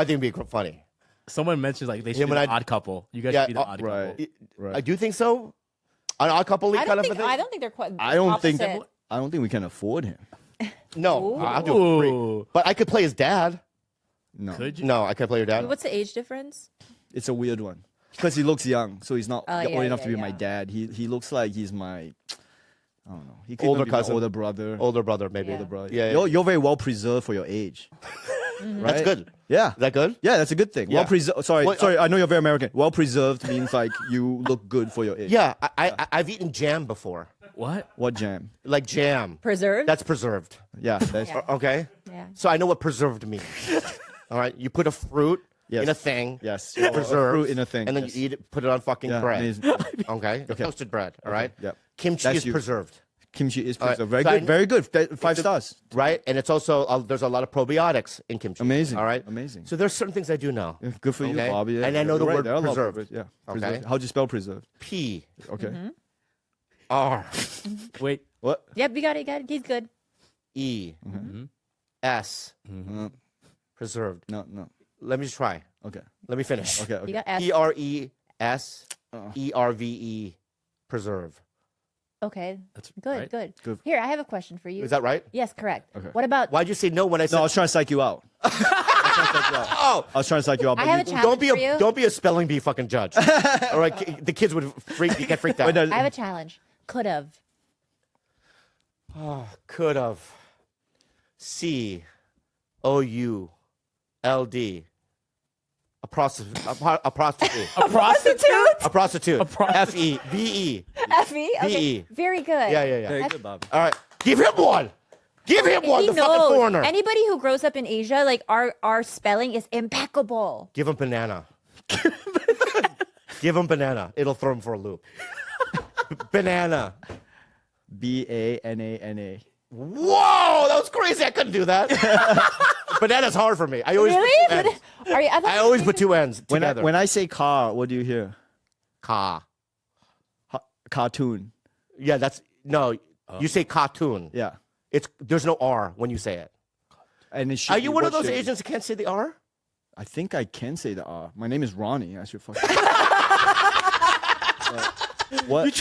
I think it'd be funny. Someone mentioned like they should be the odd couple. You guys should be the odd couple. Right. I do think so. An odd couple kind of a thing. I don't think they're quite. I don't opposite. think we can afford him. No, I'll do it free. But I could play his dad. No. Could you? No, I can't play your dad. What's the age difference? It's a weird one because he looks young, so he's not old enough to be my yeah. dad. He looks like he's my, I don't know. He could Older even be my cousin. older brother. Older brother, maybe. Yeah. Older brother. Yeah. You're very well preserved for your age. Mm-hmm. Right? That's good. Yeah. Is that good? Yeah, that's a good thing. Yeah. Well preserved. Sorry, Well, I know you're very American. Well preserved means like you look good for your age. Yeah, I've eaten jam before. What? What jam? Like jam. Preserved. That's preserved. Yeah. That's, Yeah. Okay? Yeah. So I know what preserved means. All right? You put a fruit Yes. in a thing. Yes. Preserved. Fruit in a thing. And then yes. you eat it, put it on fucking Yeah, bread. amazing. Okay? Toasted bread. All right? Yep. Kimchi That's is you. preserved. Kimchi is right. preserved. Very So good. Very good. 5 stars. Right? And it's also, there's a lot of probiotics in kimchi. Amazing. All right? Amazing. So there's certain things I do know. Yeah, good for you, Okay. Bobby. Yeah, And I know the you're word There are a lot of preserved. words, Yeah. Okay. Preserved. How'd you spell preserved? P. Okay. Mm-hmm. R. Wait. What? Yep, you got it. He's good. E. Mm-hmm. S. Preserved. No, no. Let me just try. Okay. Let me finish. Okay. You Okay. got S. PRESERVE. Preserve. Okay. That's Good. right. Good. Good. Here, I have a question for you. Is that right? Yes, correct. Okay. What about? Why'd you say no when I said? No, I was trying to psych you out. Oh, I was trying to psych you out. I but have you- a challenge for you. don't be a spelling bee fucking judge. All right, the kids would get freaked out. Wait, no, I have a challenge. Could have. Could have. COULD. A prostitute. A prostitute. A prostitute? A prostitute. FEVE. Effie? Okay. VE. Very good. Yeah. Very good, Bob. All right, give him one. Give him one. He The fucking knows. foreigner. Anybody who grows up in Asia, like our spelling is impeccable. Give him banana. Give him banana. It'll throw him for a loop. Banana. BANANA. Whoa, that was crazy. I couldn't do that. Banana's hard for me. I always Really? put two N's. Are you, I always put two N's When together. I say car, what do you hear? Ka. Cartoon. Yeah, that's no. You say cartoon. Yeah. There's no R when you say it. And it should Are be- you one of what those should- Asians that can't say the R? I think I can say the R. My name is Ronnie. I should fucking. What?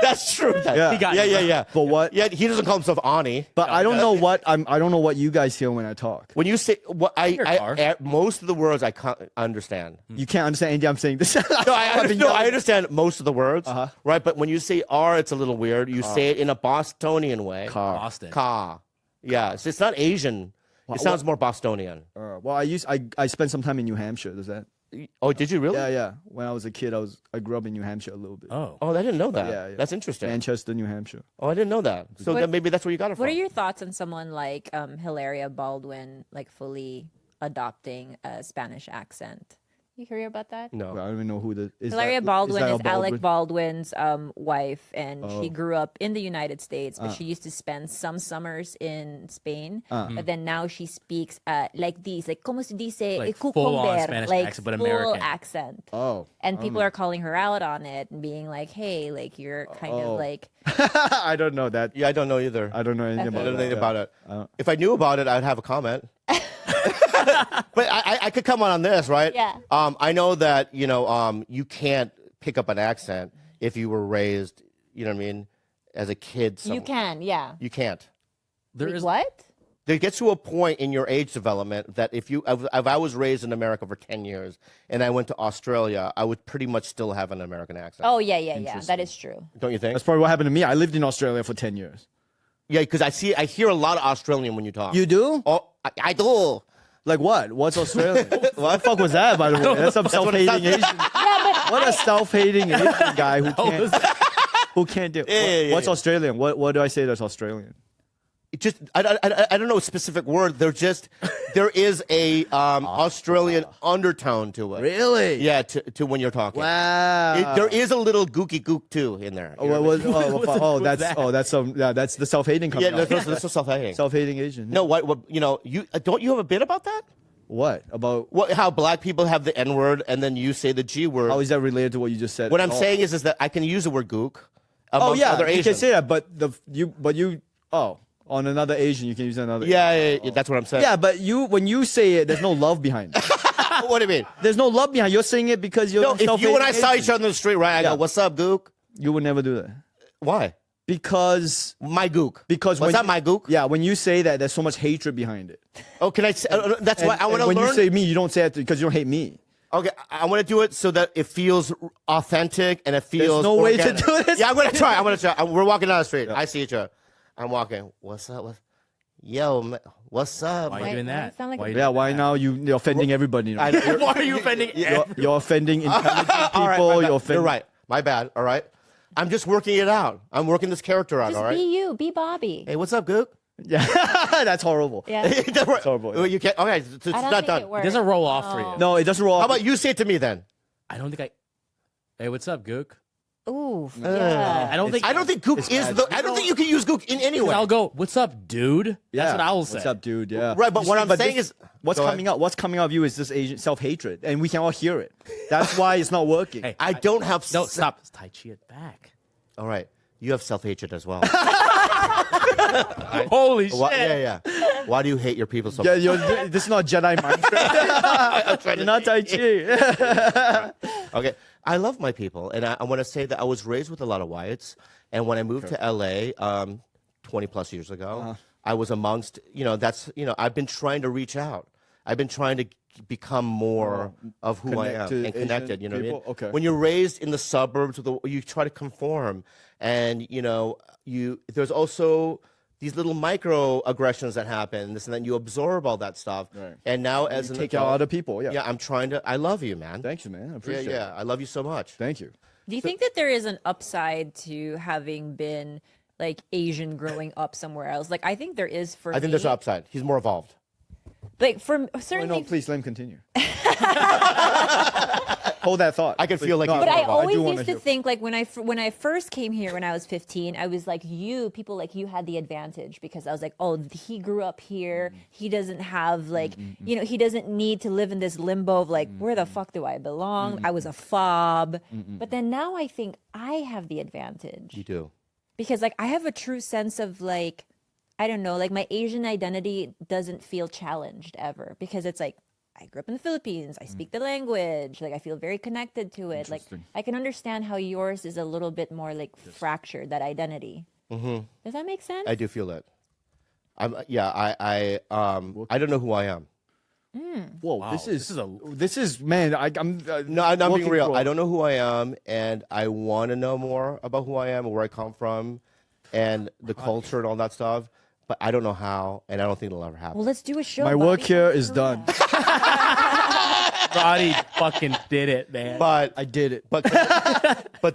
That's true. Yeah. He got Yeah. But what? Yeah, he doesn't call himself Ani. But I don't know what I don't know what you guys hear when I talk. When you say what R. most of the words I can't understand. You can't understand anything I'm saying. This. No, I understand most of the words, Uh-huh. right? But when you say R, it's a little weird. You say it in a Bostonian way. Car. Boston. Ka. Yeah, so it's not Asian. It sounds more Bostonian. Well, I spent some time in New Hampshire. Does that? Oh, did you really? Yeah. When I was a kid, I grew up in New Hampshire a little bit. Oh. Oh, I didn't know that. Yeah. That's interesting. Manchester, New Hampshire. Oh, I didn't know that. So What- then maybe that's where you got it from. What are your thoughts on someone like Hilaria Baldwin, like fully adopting a Spanish accent? You hear about that? No. Well, I don't even know who the is. Hilaria Baldwin that is a Alec Baldwin's wife, and Oh. she grew up in the United States, but she used to spend some summers in Spain. But then now she speaks like these, like como se dice, Like cucumber, full-on Spanish like accent, but full American. accent. Oh. And people are calling her out on it and being like, "Hey, like you're kind of like." I don't know that. Yeah, I don't know either. I don't know anything about I don't know anything that. about it. If I knew about it, I'd have a comment. But I could come on this, right? Yeah. I know that you can't pick up an accent if you were raised, you know what I mean, as a kid. You can, yeah. You can't. There Wait, is what? There gets to a point in your age development that if I was raised in America for 10 years and I went to Australia, I would pretty much still have an American accent. Oh yeah. That is true. Don't you think? That's probably what happened to me. I lived in Australia for 10 years. Yeah, because I hear a lot of Australian when you talk. You do? Oh, I do. Like what? What's Australian? What the fuck was that, by the way? That's some self-hating Asian. What a self-hating Asian guy who can't do. Yeah. What's Australian? What do I say that's Australian? It just I don't know a specific word. There is a Australian undertone to it. Really? Yeah, to when you're talking. Wow. There is a little gooky gook too in there. That's the self-hating coming Yeah, out. that's so self-hating. Self-hating Asian. No, what you don't you have a bit about that? What about? How black people have the N word and then you say the G word. How is that related to what you just said? What I'm saying is that I can use the word gook. Oh amongst yeah, other you Asians. can say that, but you. Oh, On another Asian, you can use another. Yeah, that's what I'm saying. Yeah, but when you say it, there's no love behind it. What do you mean? There's no love behind. You're saying it because you're. No, if you and I saw each other in the street, right? I Yeah. go, "What's up, Gook?" You would never do that Why? because My Gook. because Was when that you- my Gook? Yeah, when you say that, there's so much hatred behind it. Oh, can I? That's why I want to when learn. you say me, you don't say it because you don't hate me. Okay, I want to do it so that it feels authentic and it feels. no way to organic. do this. Yeah, I'm gonna try. I'm gonna try. We're walking down the street. I see each other. I'm walking. What's up? Yo, man, what's up? Why are man? you doing Why that? sound like Why a- you Yeah, doing why that? now you're offending everybody? You know? Why are you offending? You're offending intelligent people. All right, my bad. You're offending. You're right. My bad. All right. I'm just working it out. I'm working this character out. Just all right. be you. Be Bobby. Hey, what's up, Gook? Yeah, that's horrible. Yeah. That's horrible. Well, you can't. Okay, it's I not don't think done. it It works. doesn't roll off for you. No, it doesn't roll. How about you say it to me then? I don't think I. Hey, what's up, Gook? Ooh. Yeah. I don't think. I don't think Gook is the. I don't think you can use Gook in any way. I'll go. What's up, dude? Yeah. That's what I will say. What's up, dude? Yeah. Right, but what I'm saying is- what's Go coming out. What's coming out of you is this Asian self-hatred, and we can all hear it. That's why it's not working. Hey, I don't have. No, stop. Tai Chi it back. All right, you have self-hatred as well. Holy shit. Yeah. Why do you hate your people so Yeah, much? this is not Jedi mind trick. You're not Tai Chi. Okay, I love my people, and I want to say that I was raised with a lot of whites, and when I moved to LA 20 plus years ago, I was amongst, I've been trying to reach out. I've been trying to become more of who I Connect am to and connected. Asian You know what I mean? people? Okay. When you're raised in the suburbs, you try to conform, and there's also these little microaggressions that happen. This and then you absorb all that stuff, Right. and now as an Take out adult, other people. Yeah. yeah, I'm trying to. I love you, man. Thank you, man. I Yeah, appreciate it. I love you so much. Thank you. Do you think that there is an upside to having been like Asian growing up somewhere else? Like, I think there is for I think me. there's an upside. He's more evolved. Like, for Oh, certainly. no, please let him continue. Hold that thought. I can feel like No, he's But more I evolved. always wanna used to hear- think, like, when I first came here when I was 15, I was like, people like you had the advantage because I was like, oh, he grew up here. He doesn't have like, he doesn't need to live in this limbo of like, where the fuck do I belong? I was a fob. But then now I think I have the advantage You do. because like I have a true sense of like, I don't know, like my Asian identity doesn't feel challenged ever because it's like, I grew up in the Philippines. I speak the language. Like I feel very connected to it. Like I can understand how yours is a little bit more like fractured, that identity. Does that make sense? I do feel that. I don't know who I am. Whoa, Wow, this is man. I'm No, I'm being looking real. for- I don't know who I am, and I want to know more about who I am and where I come from, and the culture and all that stuff. But I don't know how, and I don't think it'll ever happen. Well, let's do a show. My work Bobby. here is done. Roddy fucking did it, man. But I did it. but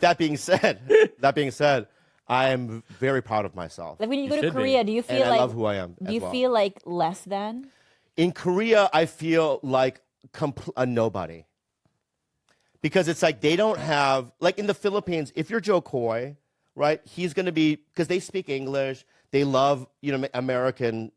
that being said, I am very proud of myself. Like when you go to should be. Korea, do you feel And I like love who I am Do as you well. feel like less than? In Korea, I feel like a nobody. Because it's like they don't have, like in the Philippines, if you're Joe Coy, right, he's going to be, because they speak English, they love, American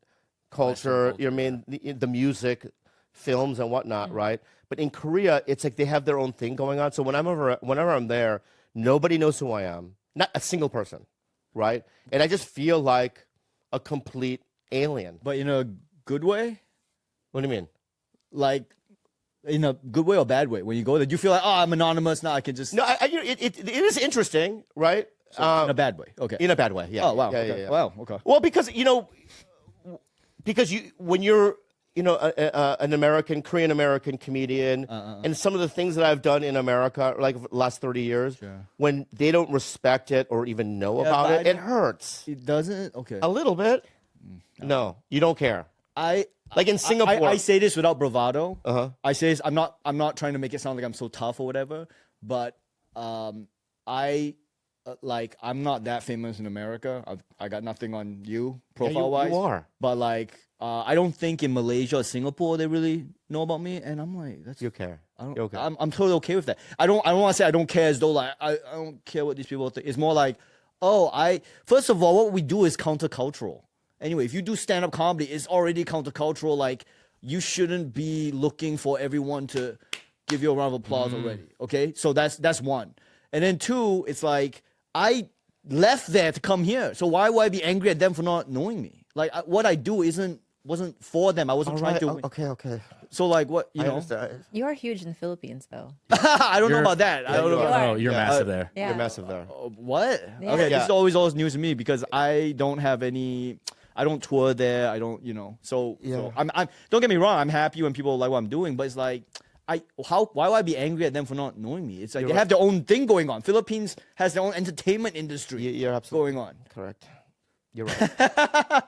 culture, you know what I mean, the music, films and whatnot, right? But in Korea, it's like they have their own thing going on. So whenever I'm there, nobody knows who I am. Not a single person, right? And I just feel like a complete alien. But in a good way, What do you mean? like in a good way or bad way. When you go there, do you feel like, oh, I'm anonymous now? I can just No, it is interesting, right? in a bad way. Okay. In a bad way, yeah. Oh wow. Yeah, okay. yeah, yeah. Wow. Okay. Well, because when you're an American, Korean American comedian, and some of the things that I've done in America, like the last 30 years, when they don't respect it or even know about but it, it hurts It doesn't. Okay. a little bit. No, you don't care. Like in Singapore. I say this without bravado. Uh-huh. I say this. I'm not trying to make it sound like I'm so tough or whatever. But I'm not that famous in America. I got nothing on you profile wise. you are. But like I don't think in Malaysia or Singapore they really know about me. And I'm like, that's You care. I don't, You're okay. I'm totally okay with that. I don't want to say I don't care as though like I don't care what these people think. It's more like, first of all, what we do is countercultural. Anyway, if you do stand-up comedy, it's already countercultural. Like you shouldn't be looking for everyone to give you a round of applause already. Okay, so that's one. And then two, it's like I left there to come here. So why would I be angry at them for not knowing me? what I do wasn't for them. I wasn't trying to. Okay. So like what I understand. You are huge in the Philippines, though. I don't know about that. I don't know. you About, are. Oh, you're massive there. Yeah. You're massive there. what? Yeah. Okay, Yeah. this is always news to me because I don't have any. I don't tour there. I don't, So, so I'm. Don't get me wrong. I'm happy when people like what I'm doing, but it's like. Why would I be angry at them for not knowing me? It's like they have their own thing going on. Philippines has their own entertainment industry You're absolutely going on. correct. You're right.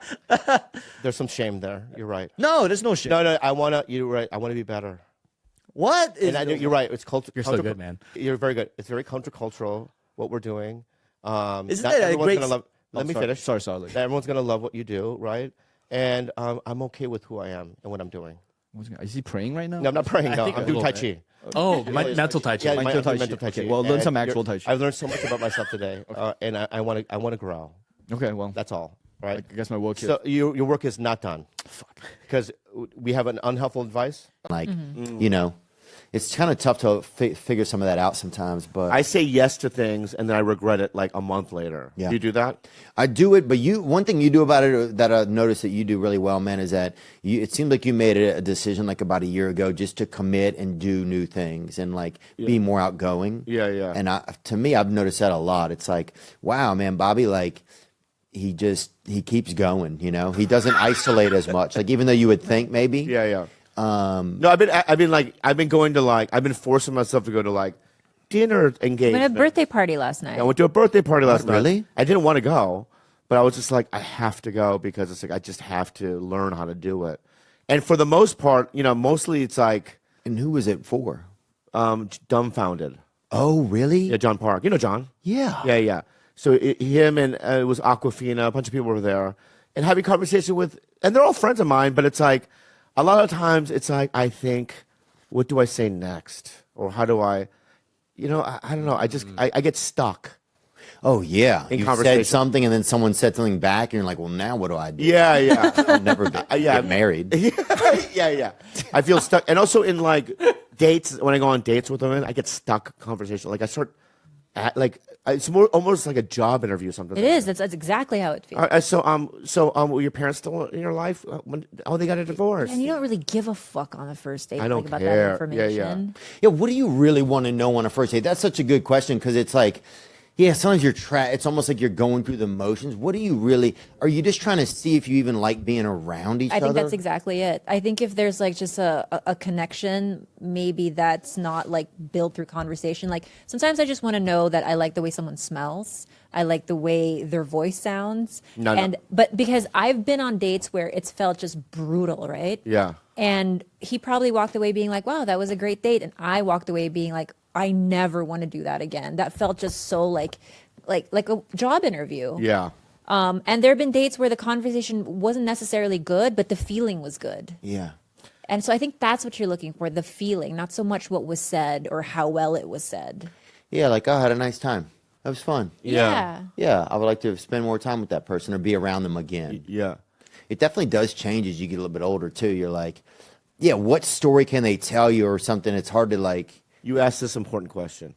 There's some shame there. You're right. No, there's no shit. No. You're right. I want to be better. What? And you're right. It's culture. You're so good, man. You're very good. It's very countercultural what we're doing. Isn't not that a everyone's great? gonna love. Let me sorry. finish. Sorry. Not everyone's gonna love what you do, right? And I'm okay with who I am and what I'm doing. Is he praying right now? No, I'm not praying. No, think I'm a doing little Tai bit. Chi. Oh, mental tai chi. Yeah, Mental Tai Chi. mental Tai Chi. Okay, well, learn And some actual Tai Chi. I've learned so much about myself today, and I want to grow. Okay, well, That's all, right? I guess my work here. So your work is not done. Fuck. Because we have an unhelpful advice. Like, it's kind of tough to figure some of that out sometimes. But I say yes to things and then I regret it like a month later. Yeah. Do you do that? I do it, but one thing you do about it that I've noticed that you do really well, man, is that it seems like you made a decision like about a year ago just to commit and do new things and like be more outgoing. Yeah. And to me, I've noticed that a lot. It's like, wow, man, Bobby, like he keeps going. He doesn't isolate as much. Like even though you would think maybe. Yeah. No, I've been forcing myself to go to like dinner I engagement. went to a birthday party last night. I went to a birthday party last night. Really? I didn't want to go, but I was just like, I have to go because it's like I just have to learn how to do it. And for the most part, mostly it's like And who was it for? dumbfounded. Oh, really? Yeah, John Park. You know John? Yeah. Yeah. So him and it was Aquafina, a bunch of people were there, and having conversation with, and they're all friends of mine, but it's like, a lot of times it's like, I think, what do I say next? Or how do I don't know. I get stuck. Oh, yeah. In You conversation. said something and then someone said something back and you're like, well, now what do I do? Yeah. I'll never get married. Yeah. I feel stuck. And also in like dates, when I go on dates with women, I get stuck conversation. Like I start, it's more almost like a job interview sometimes. It is. That's exactly how it feels. Were your parents still in your life? They got a divorce. And you don't really give a fuck on the first date I don't about care. that information. Yeah, what do you really want to know on a first date? That's such a good question because it's like, yeah, sometimes it's almost like you're going through the motions. What do you really, are you just trying to see if you even like being around each other? I think that's exactly it. I think if there's like just a connection, maybe that's not like built through conversation. Like sometimes I just want to know that I like the way someone smells. I like the way their voice sounds. But because I've been on dates where it's felt just brutal, right? Yeah. And he probably walked away being like, wow, that was a great date. And I walked away being like, I never want to do that again. That felt just so like a job interview. Yeah. And there have been dates where the conversation wasn't necessarily good, but the feeling was good. Yeah. And so I think that's what you're looking for, the feeling, not so much what was said or how well it was said. Yeah, like, I had a nice time. That was fun. Yeah. Yeah, I would like to spend more time with that person or be around them again. Yeah. It definitely does change as you get a little bit older, too. You're like, yeah, what story can they tell you or something? It's hard to like. You asked this important question.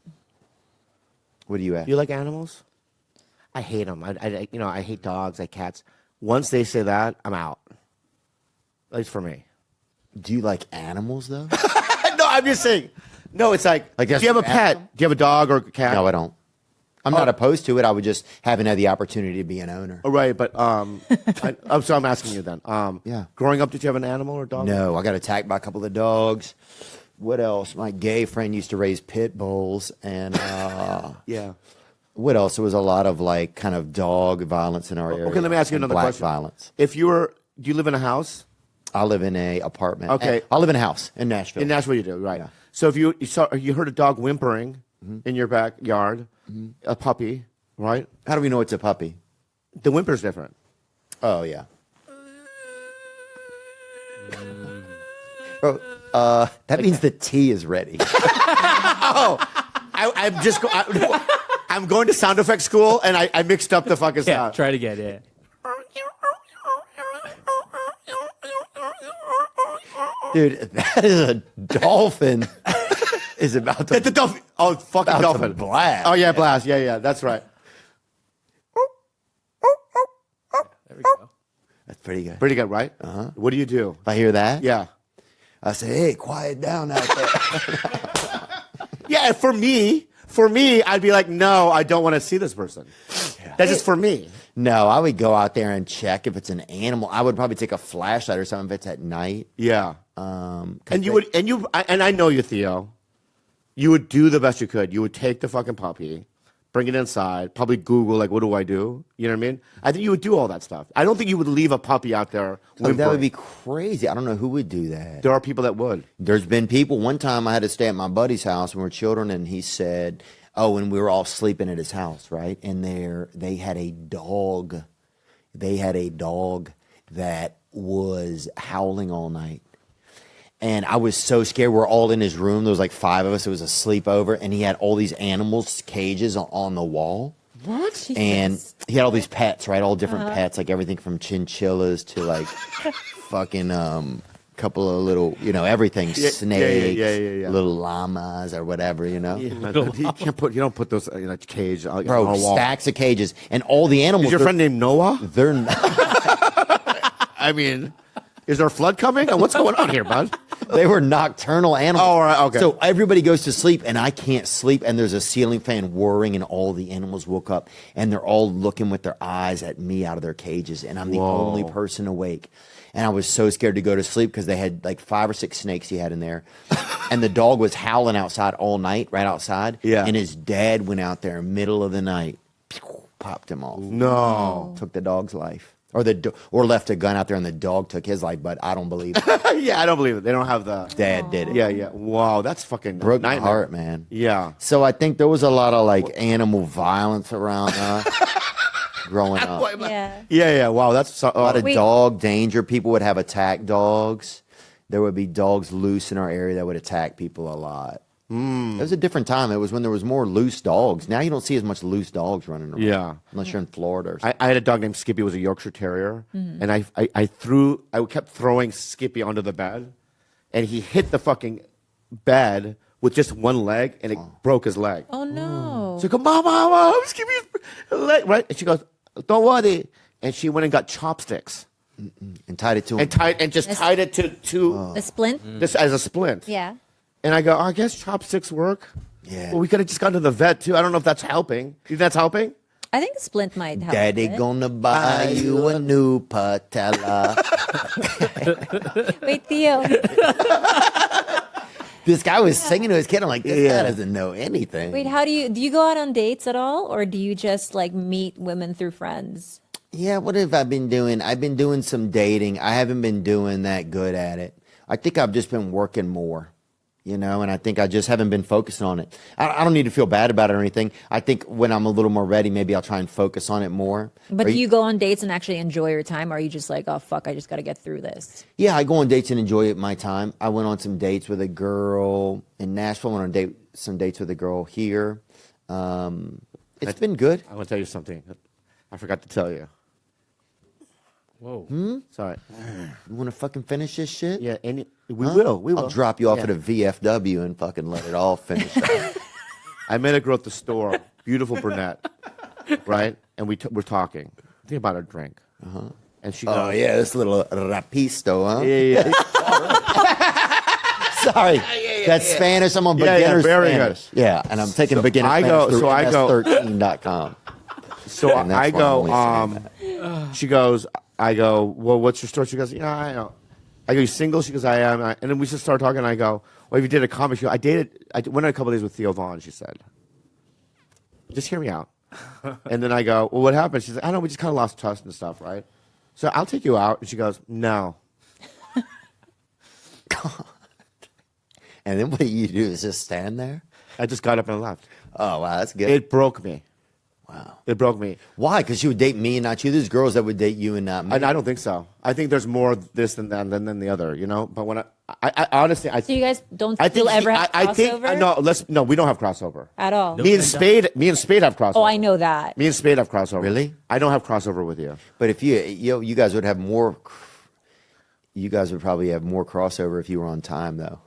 What do you ask? Do you like animals? I hate them. I hate dogs. I hate cats. Once they say that, I'm out. At least for me. Do you like animals, though? No, I'm just saying. No, it's like do that's you have a your pet? animal? Do you have a dog or a cat? No, I don't. I'm not opposed to it. I would just haven't had the opportunity to be an owner. Oh, right, but I'm asking you then. Yeah. Growing up, did you have an animal or dog? No, I got attacked by a couple of dogs. What else? My gay friend used to raise pit bulls, and Yeah. what else? There was a lot of like kind of dog violence in our area. Okay, let me ask you and another black question. violence. Do you live in a house? I live in a apartment. Okay. I live in a house in Nashville. In Nashville, you do, right? Yeah. So if you heard a dog whimpering in your backyard, a puppy, right? How do we know it's a puppy? The whimper's different. Oh yeah. Bro, that means the tea is ready. I'm going to sound effects school, and I mixed up the fucking Yeah, sound. try it again. Yeah. Dude, that is a dolphin. Is about to. It's a dolphin. Oh, fucking About to dolphin. blast. Oh yeah, blast. Yeah, that's right. There we go. That's pretty good. Pretty good, right? What do you do? If I hear that, Yeah. I say, hey, quiet down out there. Yeah, for me, I'd be like, no, I don't want to see this person. That's just for me. No, I would go out there and check if it's an animal. I would probably take a flashlight or something if it's at night. Yeah. And I know you, Theo. You would do the best you could. You would take the fucking puppy, bring it inside, probably Google, like, what do I do? You know what I mean? I think you would do all that stuff. I don't think you would leave a puppy out there. Oh, that would be crazy. I don't know who would do that. There are people that would. There's been people. One time I had to stay at my buddy's house when we were children, and he said, and we were all sleeping at his house, right? And they had a dog. They had a dog that was howling all night. And I was so scared. We're all in his room. There was like 5 of us. It was a sleepover. And he had all these animals, cages on the wall. What? Jesus. And he had all these pets, right? All different pets, like everything from chinchillas to like fucking couple of little, everything, snakes, little llamas or whatever, You don't put those in a cage. Bro, on a wall. stacks of cages. And all the animals. Is your friend named Noah? They're not. I mean, is there a flood coming? What's going on here, bud? They were nocturnal animals. Oh, all right, okay. So everybody goes to sleep, and I can't sleep, and there's a ceiling fan whirring, and all the animals woke up, and they're all looking with their eyes at me out of their cages, and I'm the only person awake. And I was so scared to go to sleep because they had like 5 or 6 snakes he had in there. And the dog was howling outside all night, right outside. Yeah. And his dad went out there middle of the night, popped him off. No. Took the dog's life. Or left a gun out there and the dog took his life, but I don't believe it. Yeah, I don't believe it. They don't have the... Dad did it. Yeah. Wow, that's fucking Broke my nightmare. heart, man. Yeah. So I think there was a lot of like animal violence around us growing up. Yeah. Wow, that's A lot of Wait. dog danger. People would have attack dogs. There would be dogs loose in our area that would attack people a lot. It was a different time. It was when there was more loose dogs. Now you don't see as much loose dogs running around. Yeah. Unless you're in Florida or something. I had a dog named Skippy. It was a Yorkshire Terrier, and I kept throwing Skippy onto the bed, and he hit the fucking bed with just one leg, and it broke his leg. Oh no. So I go, Mama, Skippy's leg, right? And she goes, don't worry, and she went and got chopsticks And tied it to him. and tied it to The splint? this as a splint. Yeah. And I go, I guess chopsticks work. Yeah. Well, we could have just gone to the vet too. I don't know if that's helping. You think that's helping? I think the splint might help. Daddy a bit. gonna buy you a new patella. Wait, Theo. This guy was singing to his kid. I'm like, this guy doesn't know anything. Wait, how do you go out on dates at all, or do you just like meet women through friends? Yeah, what have I been doing? I've been doing some dating. I haven't been doing that good at it. I think I've just been working more, and I think I just haven't been focusing on it. I don't need to feel bad about it or anything. I think when I'm a little more ready, maybe I'll try and focus on it more. But do you go on dates and actually enjoy your time, or are you just like, oh fuck, I just got to get through this? Yeah, I go on dates and enjoy my time. I went on some dates with a girl in Nashville. I went on some dates with a girl here. It's been good. I want to tell you something. I forgot to tell you. Whoa. Sorry. You want to fucking finish this shit? Yeah, and we will. We will. I'll drop you off at a VFW and fucking let it all finish. I met a girl at the store, beautiful brunette, right? And we're talking. Think about her drink. And she goes, Oh, yeah, this little rapisto, huh? yeah. Sorry. That's Spanish. I'm on Yeah, beginner very Spanish. Yeah, and I'm taking beginner I Spanish go- through so I go- ms13.com. So And that's I why I'm only go, saying she goes, I go, well, what's your story? She goes, yeah, I know. I go, you single? She goes, I am. And then we just start talking, and I go, well, if you did a comic show, I went on a couple of days with Theo Vaughn, she said. Just hear me out. And then I go, well, what happened? She's like, I don't know, we just kind of lost trust and stuff, right? So I'll take you out. And she goes, no. And then what you do is just stand there? I just got up and left. Oh, wow, that's good. It broke me. Wow. It broke me. Why? Because she would date me and not you. There's girls that would date you and not me. I don't think so. I think there's more this than that than the other, But when I honestly, So you guys don't I think still ever have crossover? no, we don't have crossover. At all? Me and Spade have crossover. Oh, I know that. Me and Spade have crossover. Really? I don't have crossover with you. But if you guys would have more, you guys would probably have more crossover if you were on time, though,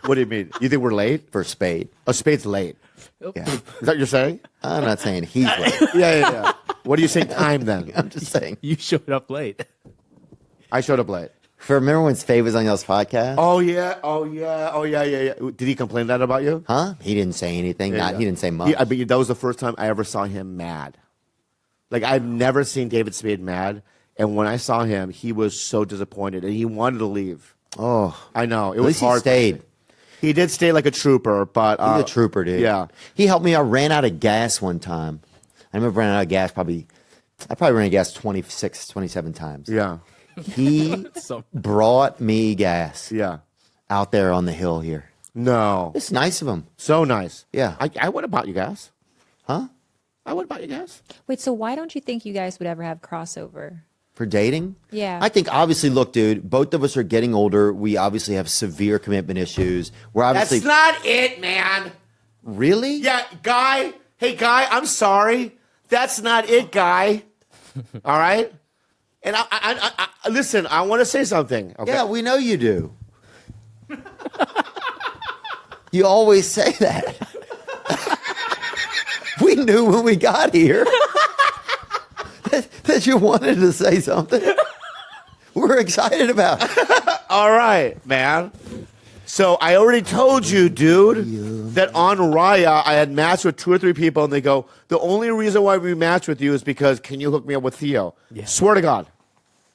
What do you mean? You think we're late? for Spade. Oh, Spade's late. Yeah. Is that what you're saying? I'm not saying he's late. Yeah. What do you say time then? I'm just saying. You showed up late. I showed up late. Remember when Faye was on y'all's podcast? Oh yeah. Did he complain that about you? Huh? He didn't say anything. Yeah. He didn't say much. But that was the first time I ever saw him mad. Like I've never seen David Spade mad, and when I saw him, he was so disappointed, and he wanted to leave. Oh, I know it at was least hard. he stayed. He did stay like a trooper, but He's a trooper, dude. Yeah. He helped me. I ran out of gas one time. I remember running out of gas I probably ran out of gas 26, 27 times. Yeah. He brought me gas Yeah. out there on the hill here. No. It's nice of him. So nice. Yeah. I would have bought you gas. Huh? I would have bought you gas. Wait, so why don't you think you guys would ever have crossover? For dating? Yeah. I think obviously, look, dude, both of us are getting older. We obviously have severe commitment issues. We're obviously. That's not it, man. Really? Yeah, guy. Hey, guy, I'm sorry. That's not it, guy. All right? And I listen, I want to say something. Okay? Yeah, we know you do. You always say that. We knew when we got here that you wanted to say something. We're excited about it. All right, man. So I already told you, dude, that on Raya, I had matched with 2 or 3 people, and they go, the only reason why we matched with you is because can you hook me up with Theo? Yeah. Swear to God.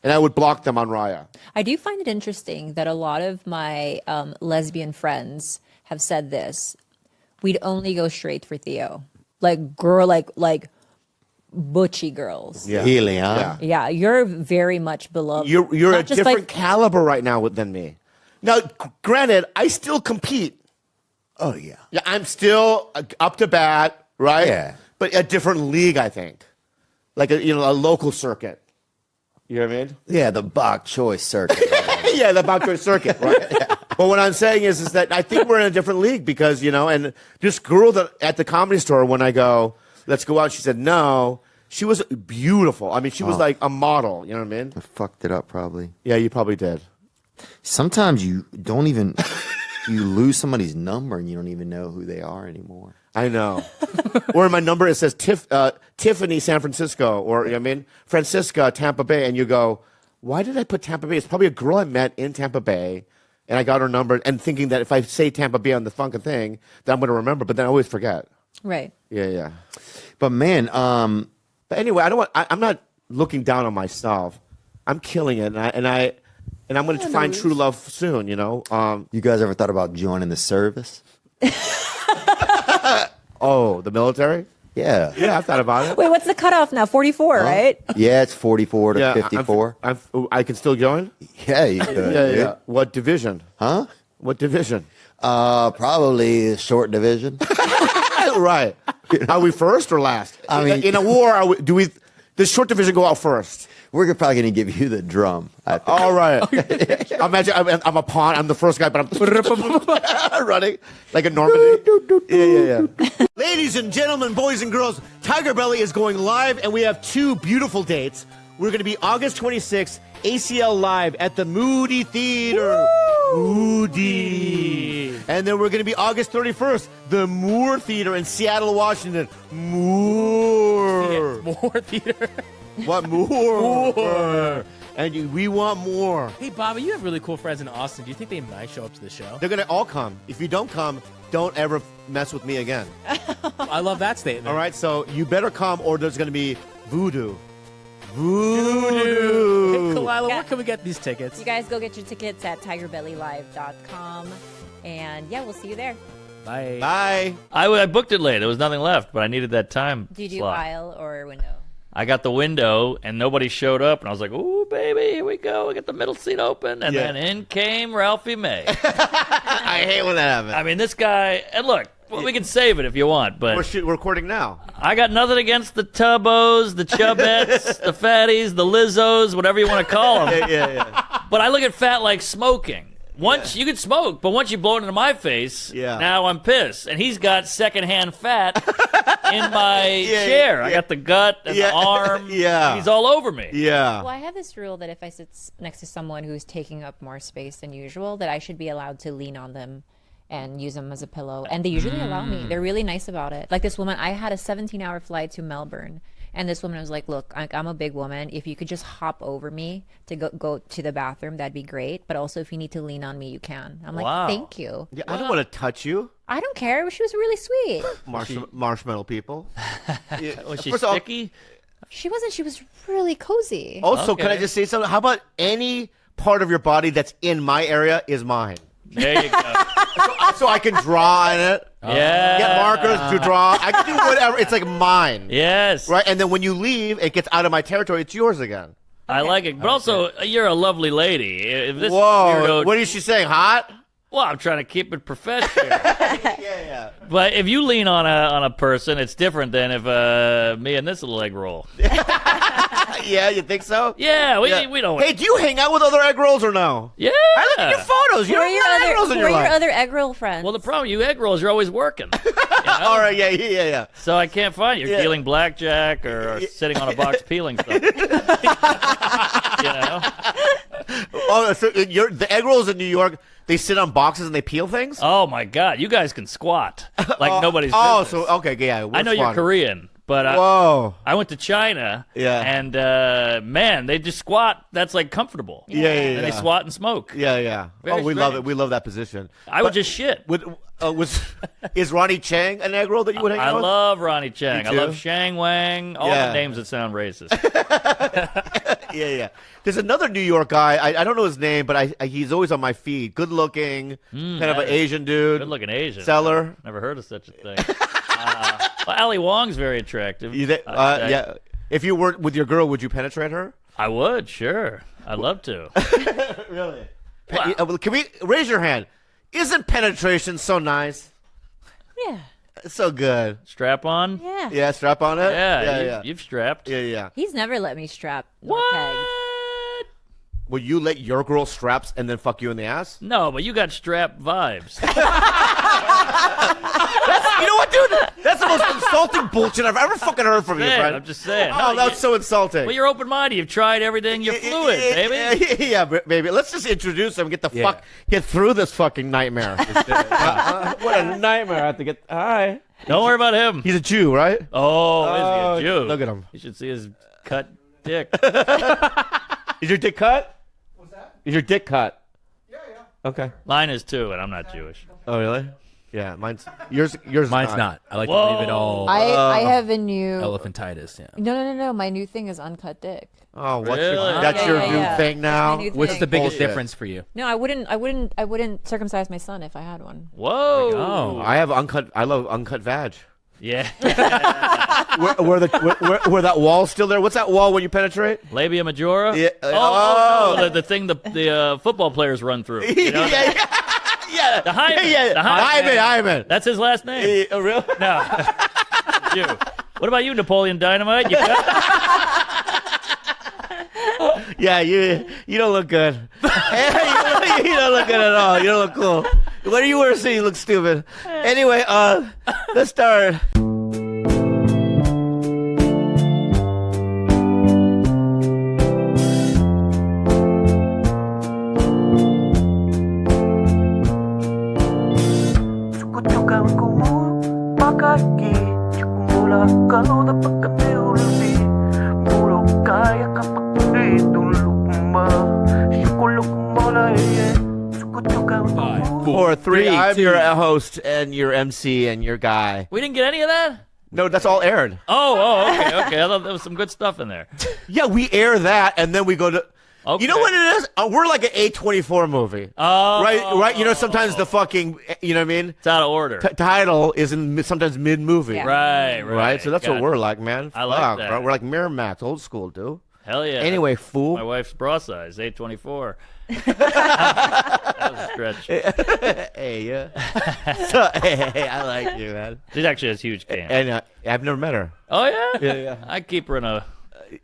And I would block them on Raya. I do find it interesting that a lot of my lesbian friends have said this. We'd only go straight for Theo. Like butchy girls. Yeah. Really, huh? Yeah, you're very much beloved. You're Not a just different like- caliber right now than me. Now, granted, I still compete. Oh, yeah. Yeah, I'm still up to bat, right? Yeah. But a different league, I think. Like a local circuit. You know what I mean? Yeah, the Bach choice circuit. Yeah, the Bach choice circuit, right? But what I'm saying is that I think we're in a different league because, and this girl that at the Comedy Store, when I go, let's go out, she said no. She was beautiful. I mean, she was like a model. You know what I mean? I fucked it up probably. Yeah, you probably did. Sometimes you don't even, you lose somebody's number and you don't even know who they are anymore. I know. Or in my number, it says Tiffany, San Francisco, or, Francisca, Tampa Bay. And you go, why did I put Tampa Bay? It's probably a girl I met in Tampa Bay. And I got her number and thinking that if I say Tampa Bay on the fucking thing, then I'm going to remember. But then I always forget. Right. Yeah. But man, But anyway, I'm not looking down on myself. I'm killing it. And I'm going to find true love soon, you guys ever thought about joining the service? Oh, the military? Yeah. Yeah, I've thought about it. Wait, what's the cutoff now? 44, right? Yeah, it's 44 to Yeah, 54. I can still join? Yeah, you could. Yeah, dude. yeah. What division? Huh? What division? Probably short division. Right. Are we first or last? I mean- in a war, does short division go out first? We're probably going to give you the drum. I think. All right. Imagine I'm a pawn. I'm the first guy, but I'm running like a Normandy. Yeah. Ladies and gentlemen, boys and girls, Tiger Belly is going live, and we have 2 beautiful dates. We're going to be August 26th, ACL Live at the Moody Theater. Moody. And then we're going to be August 31st, the Moore Theater in Seattle, Washington. Moore. More theater. What more? And we want more. Hey, Bobby, you have really cool friends in Austin. Do you think they might show up to the show? They're going to all come. If you don't come, don't ever mess with me again. I love that statement. All right? So you better come or there's going to be voodoo. Voodoo. Hey, Kalila, where can we get these tickets? You guys go get your tickets at tigerbellylive.com. And yeah, we'll see you there. Bye. Bye. I booked it late. There was nothing left, but I needed that time Do you do slot. aisle or window? I got the window, and nobody showed up, and I was like, ooh, baby, here we go. We got the middle seat open, and Yeah. then in came Ralphie May. I hate when that happens. I mean, this guy, and look, well, we can save it if you want, but We're recording now. I got nothing against the Tubbos, the Chubettes, the Fatties, the Lizzos, whatever you want to call them. Yeah. But I look at fat like smoking. Once you can smoke, but once you blow it into my face, Yeah. now I'm pissed. And he's got secondhand fat in my chair. I got the gut and the arm. Yeah. He's all over me. Yeah. Well, I have this rule that if I sit next to someone who's taking up more space than usual, that I should be allowed to lean on them and use them as a pillow. And they usually allow me. They're really nice about it. Like this woman, I had a 17-hour flight to Melbourne. And this woman was like, look, I'm a big woman. If you could just hop over me to go to the bathroom, that'd be great. But also, if you need to lean on me, you can. I'm like, Wow. thank you. Yeah, I don't want to touch you, I don't care. She was really sweet. marshmallow people. Was she First of all- sticky? She wasn't. She was really cozy. Also, can I Okay. just say something? How about any part of your body that's in my area is mine? There you go. So I can draw on it. Yeah. Get markers to draw. I can do whatever. It's like mine. Yes. Right? And then when you leave, it gets out of my territory. It's yours again. I like it. But also, you're a lovely lady. If this Whoa. weirdo- What is she saying? Hot? well, I'm trying to keep it professional. Yeah. But if you lean on a person, it's different than if me and this little egg roll. Yeah, you think so? Yeah, we Yeah. don't. Hey, do you hang out with other egg rolls or no? Yeah. I look at your photos. You Who are don't your got egg other? rolls in Who your are your life. other egg roll friends? Well, the problem, you egg rolls, you're always working. All right, yeah. So I can't find you. You're Yeah. dealing blackjack or sitting on a box peeling stuff. you know? Oh, so the egg rolls in New York, they sit on boxes and they peel things? Oh my God, you guys can squat like nobody's Oh, business. so okay, yeah. I know you're squatting. Korean, but Whoa. I went to China. Yeah. And man, they just squat. That's like comfortable. Yeah. And they squat and smoke. Yeah. Very Oh, we love it. strange. We love that position. I would just shit. Is Ronnie Chang an egg roll that you would hang I out with? love Ronnie Chang. Me I love too. Shang Wang. All Yeah. the names that sound racist. Yeah. There's another New York guy. I don't know his name, but he's always on my feed. Good looking, kind of an Asian dude. Good looking Asian. Seller. Never heard of such a thing. Well, Ali Wong's very attractive. Yeah. If you were with your girl, would you penetrate her? I would, sure. I'd love to. Really? Wow. Can we raise your hand? Isn't penetration so nice? yeah, It's so good. Strap on? yeah. Yeah, strap on it. Yeah, you've strapped. Yeah. He's never let me strap nor What? peg. Will you let your girl straps and then fuck you in the ass? No, but you got strap vibes. You know what, dude? That's the most insulting bullshit I've ever fucking heard from you, Man, friend. I'm just saying. Oh, No, that's so insulting. Well, you're open-minded. You've tried everything. You're fluid, baby. Yeah, baby. Let's just introduce him. Get through this fucking nightmare. What a nightmare! I have to get. Hi. Don't worry about him. He's a Jew, right? Oh, is he a Jew? Look at him. You should see his cut dick. Is your dick cut? What's that? Is your dick cut? Yeah. Okay. Mine is too, and I'm not Jewish. Oh, really? Yeah, yours. Mine's not. I like to Whoa. leave it all I have a new. elephantitis. Yeah. No. My new thing is uncut dick. Oh, Really? that's your new Yeah. thing now. That's my new What's thing. the biggest Bullshit. difference for you? No, I wouldn't circumcise my son if I had one. Whoa. Oh. I have uncut. I love uncut vag. Yeah. Where that wall's still there? What's that wall when you penetrate? Labia majora? Yeah. Oh, no, the thing the football players run through. You know? Yeah. The hymen. Yeah. The hymen. Hymen. That's his last name. Oh, really? No. Jew. What about you, Napoleon Dynamite? You cut? Yeah, you don't look good. You don't look good at all. You don't look cool. What do you wear so you look stupid? Anyway, let's start. Four, three. I'm your host and your MC and your guy. We didn't get any of that? No, that's all aired. Okay. I thought there was some good stuff in there. Yeah, we air that and then we go to. Okay. You know what it is? We're like an A24 movie. Oh. Right. You know, sometimes the fucking, you know what I mean? It's out of order. Title is sometimes mid movie. Yeah. Right. So that's what Gotcha. we're like, man. I like Fuck, that. bro. We're like Miramax, old school, dude. Hell yeah. Anyway, fool. My wife's bra size, 824. That was a stretch. Hey, yeah. So, hey, I like you, man. She actually has huge cans. And I've never met her. Oh, yeah? Yeah. I keep her in a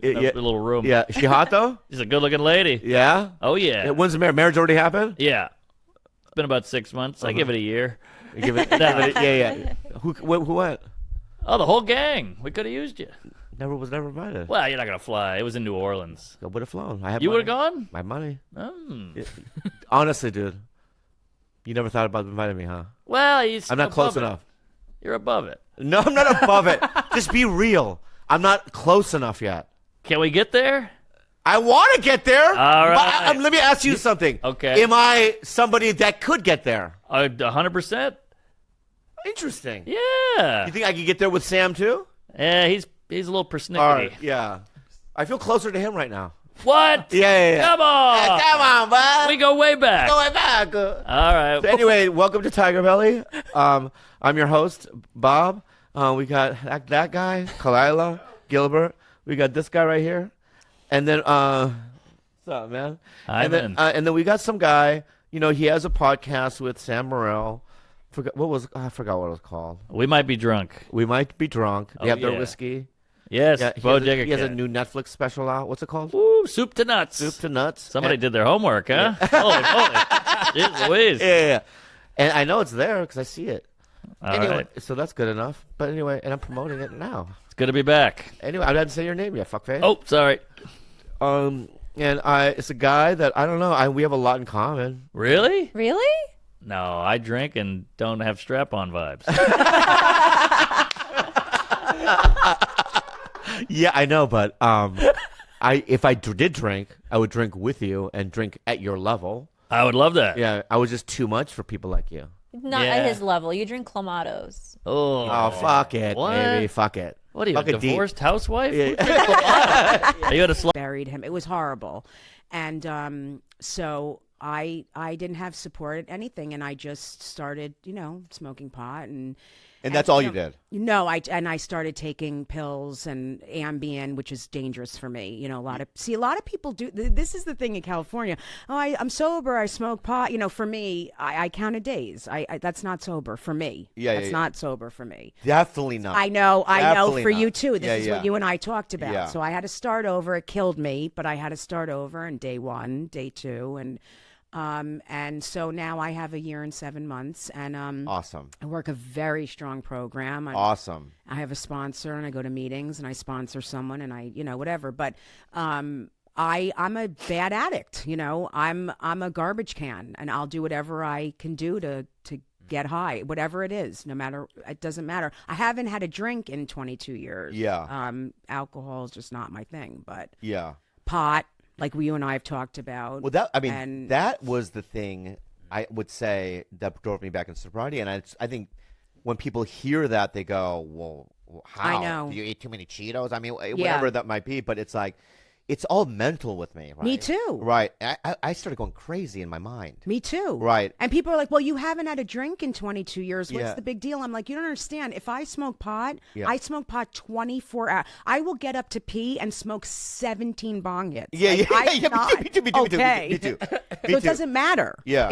Yeah. little room. Yeah. Is she hot, though? She's a good-looking lady. Yeah? Oh, yeah. When's the marriage? Marriage already happened? Yeah. It's been about 6 months. I give it a year. You give it, yeah. Who went? Oh, the whole gang. We could have used you. Was never invited. Well, you're not going to fly. It was in New Orleans. I would have flown. I have You would have money. gone? My money. Mm. Honestly, dude. You never thought about inviting me, huh? Well, I'm not close enough. You're above it. No, I'm not above it. Just be real. I'm not close enough yet. Can we get there? I want to get there. All right. But, let me ask you something. Okay. Am I somebody that could get there? 100%. Interesting. Yeah. You think I could get there with Sam too? Yeah, he's a little persnickety. All right. Yeah. I feel closer to him right now. What? Yeah. Come on. Come on, bud. We go way back. Going back. All right. So anyway, welcome to Tiger Belly. I'm your host, Bob. We got that guy, Kalila, Gilbert. We got this guy right here. And then, what's up, man? And then we got some guy, he has a podcast with Sam Morril. I forgot what it was called. We might be drunk. We might be drunk. They have their yeah. whiskey. Yes, Yeah, he has a new Netflix special out. What's it called? Ooh, soup to nuts. Soup to Nuts. Somebody did their homework, huh? Holy. Jeez Louise. Yeah. And I know it's there because I see it. All right. So that's good enough. But anyway, and I'm promoting it now. It's good to be back. Anyway, I didn't say your name yet, fuckface. Oh, sorry. And it's a guy that I don't know. We have a lot in common. Really? Really? No, I drink and don't have strap-on vibes. Yeah, I know, but if I did drink, I would drink with you and drink at your level. I would love that. Yeah, I was just too much for people like you. Not Yeah. at his level. You drink Clamatos. Oh, fuck it, What? baby, fuck it. What are you, Fuck a it deep. divorced housewife? Are you at a buried him. It was horrible. And so I didn't have support at anything, and I just started, smoking pot And that's all you did. No, I started taking pills and Ambien, which is dangerous for me. A lot of people do. This is the thing in California. Oh, I'm sober. I smoke pot. For me, I counted days. That's not sober for me. That's not sober for me. Definitely not. I know Definitely for not. you too. This Yeah, is yeah. what you and I talked about. Yeah. So I had to start over. It killed me, but I had to start over in day 1, day 2, and so now I have a year and 7 months, and Awesome. I work a very strong program. Awesome. I have a sponsor, and I go to meetings, and I sponsor someone, and I, whatever. But I'm a bad addict. I'm a garbage can, and I'll do whatever I can do to get high, whatever it is. It doesn't matter. I haven't had a drink in 22 years. Yeah. Alcohol is just not my thing, but Yeah. pot, like you and I have talked about. Well, that was the thing I would say that drove me back in sobriety, and I think when people hear that, they go, "Well, how? I know. Do you eat too many Cheetos? I mean, whatever that might be." But it's like, it's all mental with me, right? Me too. Right. I started going crazy in my mind. Me too. Right. And people are like, well, you haven't had a drink in 22 years. What's Yeah. the big deal? I'm like, you don't understand. If I smoke pot, Yeah. I smoke pot 24 hours. I will get up to pee and smoke 17 bong hits. Yeah, Like, yeah, I'm yeah. not Me too. okay. Me too. So it doesn't matter. Yeah.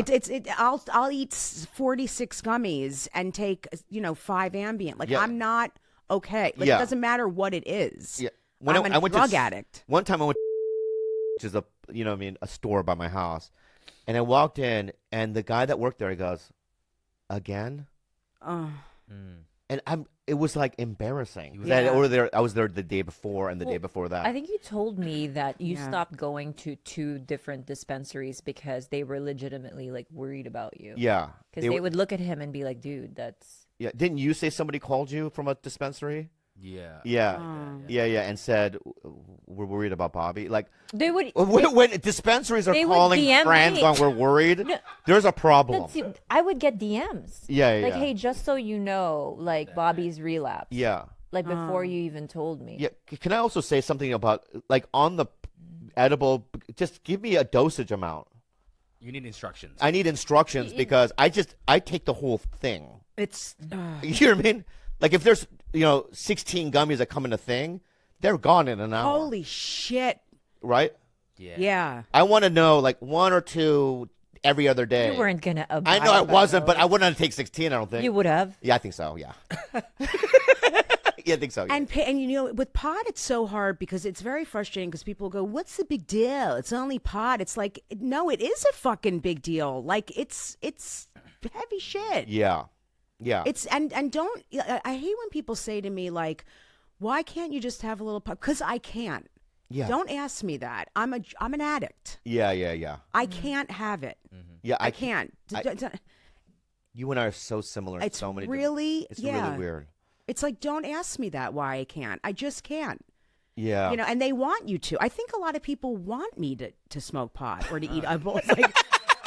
I'll eat 46 gummies and take 5 Ambien. Like Yeah. I'm not okay. Like Yeah. it doesn't matter what it is. Yeah. I'm a drug addict. One time I went, which is a store by my house, and I walked in, and the guy that worked there, he goes, "Again?" Oh. And it was like embarrassing. Yeah. I was there the day before and the day before that. I think you told me that you Yeah. stopped going to 2 different dispensaries because they were legitimately like worried about you. Yeah. Because they would look at him and be like, dude, that's. Yeah. Didn't you say somebody called you from a dispensary? Yeah. Yeah. Oh. Yeah. And said, "We're worried about Bobby." Like, They would. when dispensaries are they would calling DM friends me. going, "We're worried," No, there's a problem. I would get DMs. Yeah. Like, hey, just so you know, like Bobby's relapse. Yeah. Like before you even told me. Yeah. Can I also say something about, like, on the edible, just give me a dosage amount. You need instructions. I need instructions because I take the whole thing. It's You know what I mean? Like, if there's 16 gummies that come in a thing, they're gone in an hour. holy shit. Right? Yeah. I want to know, like, 1 or 2 every other day. You weren't gonna. I know I wasn't, but I wouldn't take 16. I don't think. You would have. Yeah, I think so. Yeah. Yeah, I think so. Yeah. And with pot, it's so hard because it's very frustrating because people go, "What's the big deal? It's only pot." It's like, no, it is a fucking big deal. Like it's heavy shit. Yeah. Yeah. It's and don't. I hate when people say to me like, "Why can't you just have a little pot?" Because I can't. Yeah. Don't ask me that. I'm an addict. Yeah. I can't have it. Yeah. I can't. You and I are so similar. In It's so many. really, It's yeah. really weird. It's like, don't ask me that why I can't. I just can't. Yeah. You know, and they want you to. I think a lot of people want me to smoke pot or to eat edibles. Like,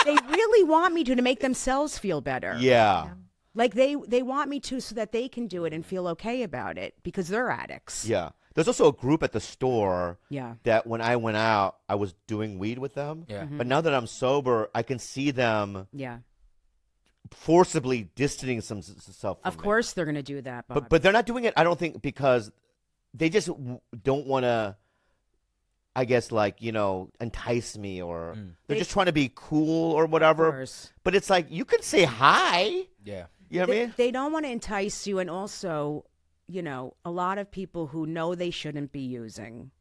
they really want me to make themselves feel better. Yeah. Like they want me to so that they can do it and feel okay about it because they're addicts. Yeah. There's also a group at the store Yeah. that when I went out, I was doing weed with them. Yeah. But now that I'm sober, I can see them Yeah. forcibly distancing themselves from Of me. course they're going to do that, Bob. But they're not doing it, I don't think, because they just don't want to, I guess, like, you know, entice me, or they're just trying to be cool or whatever. Of course. But it's like, you can say hi. Yeah. You know what I mean? They don't want to entice you, and also, you know, a lot of people who know they shouldn't be using.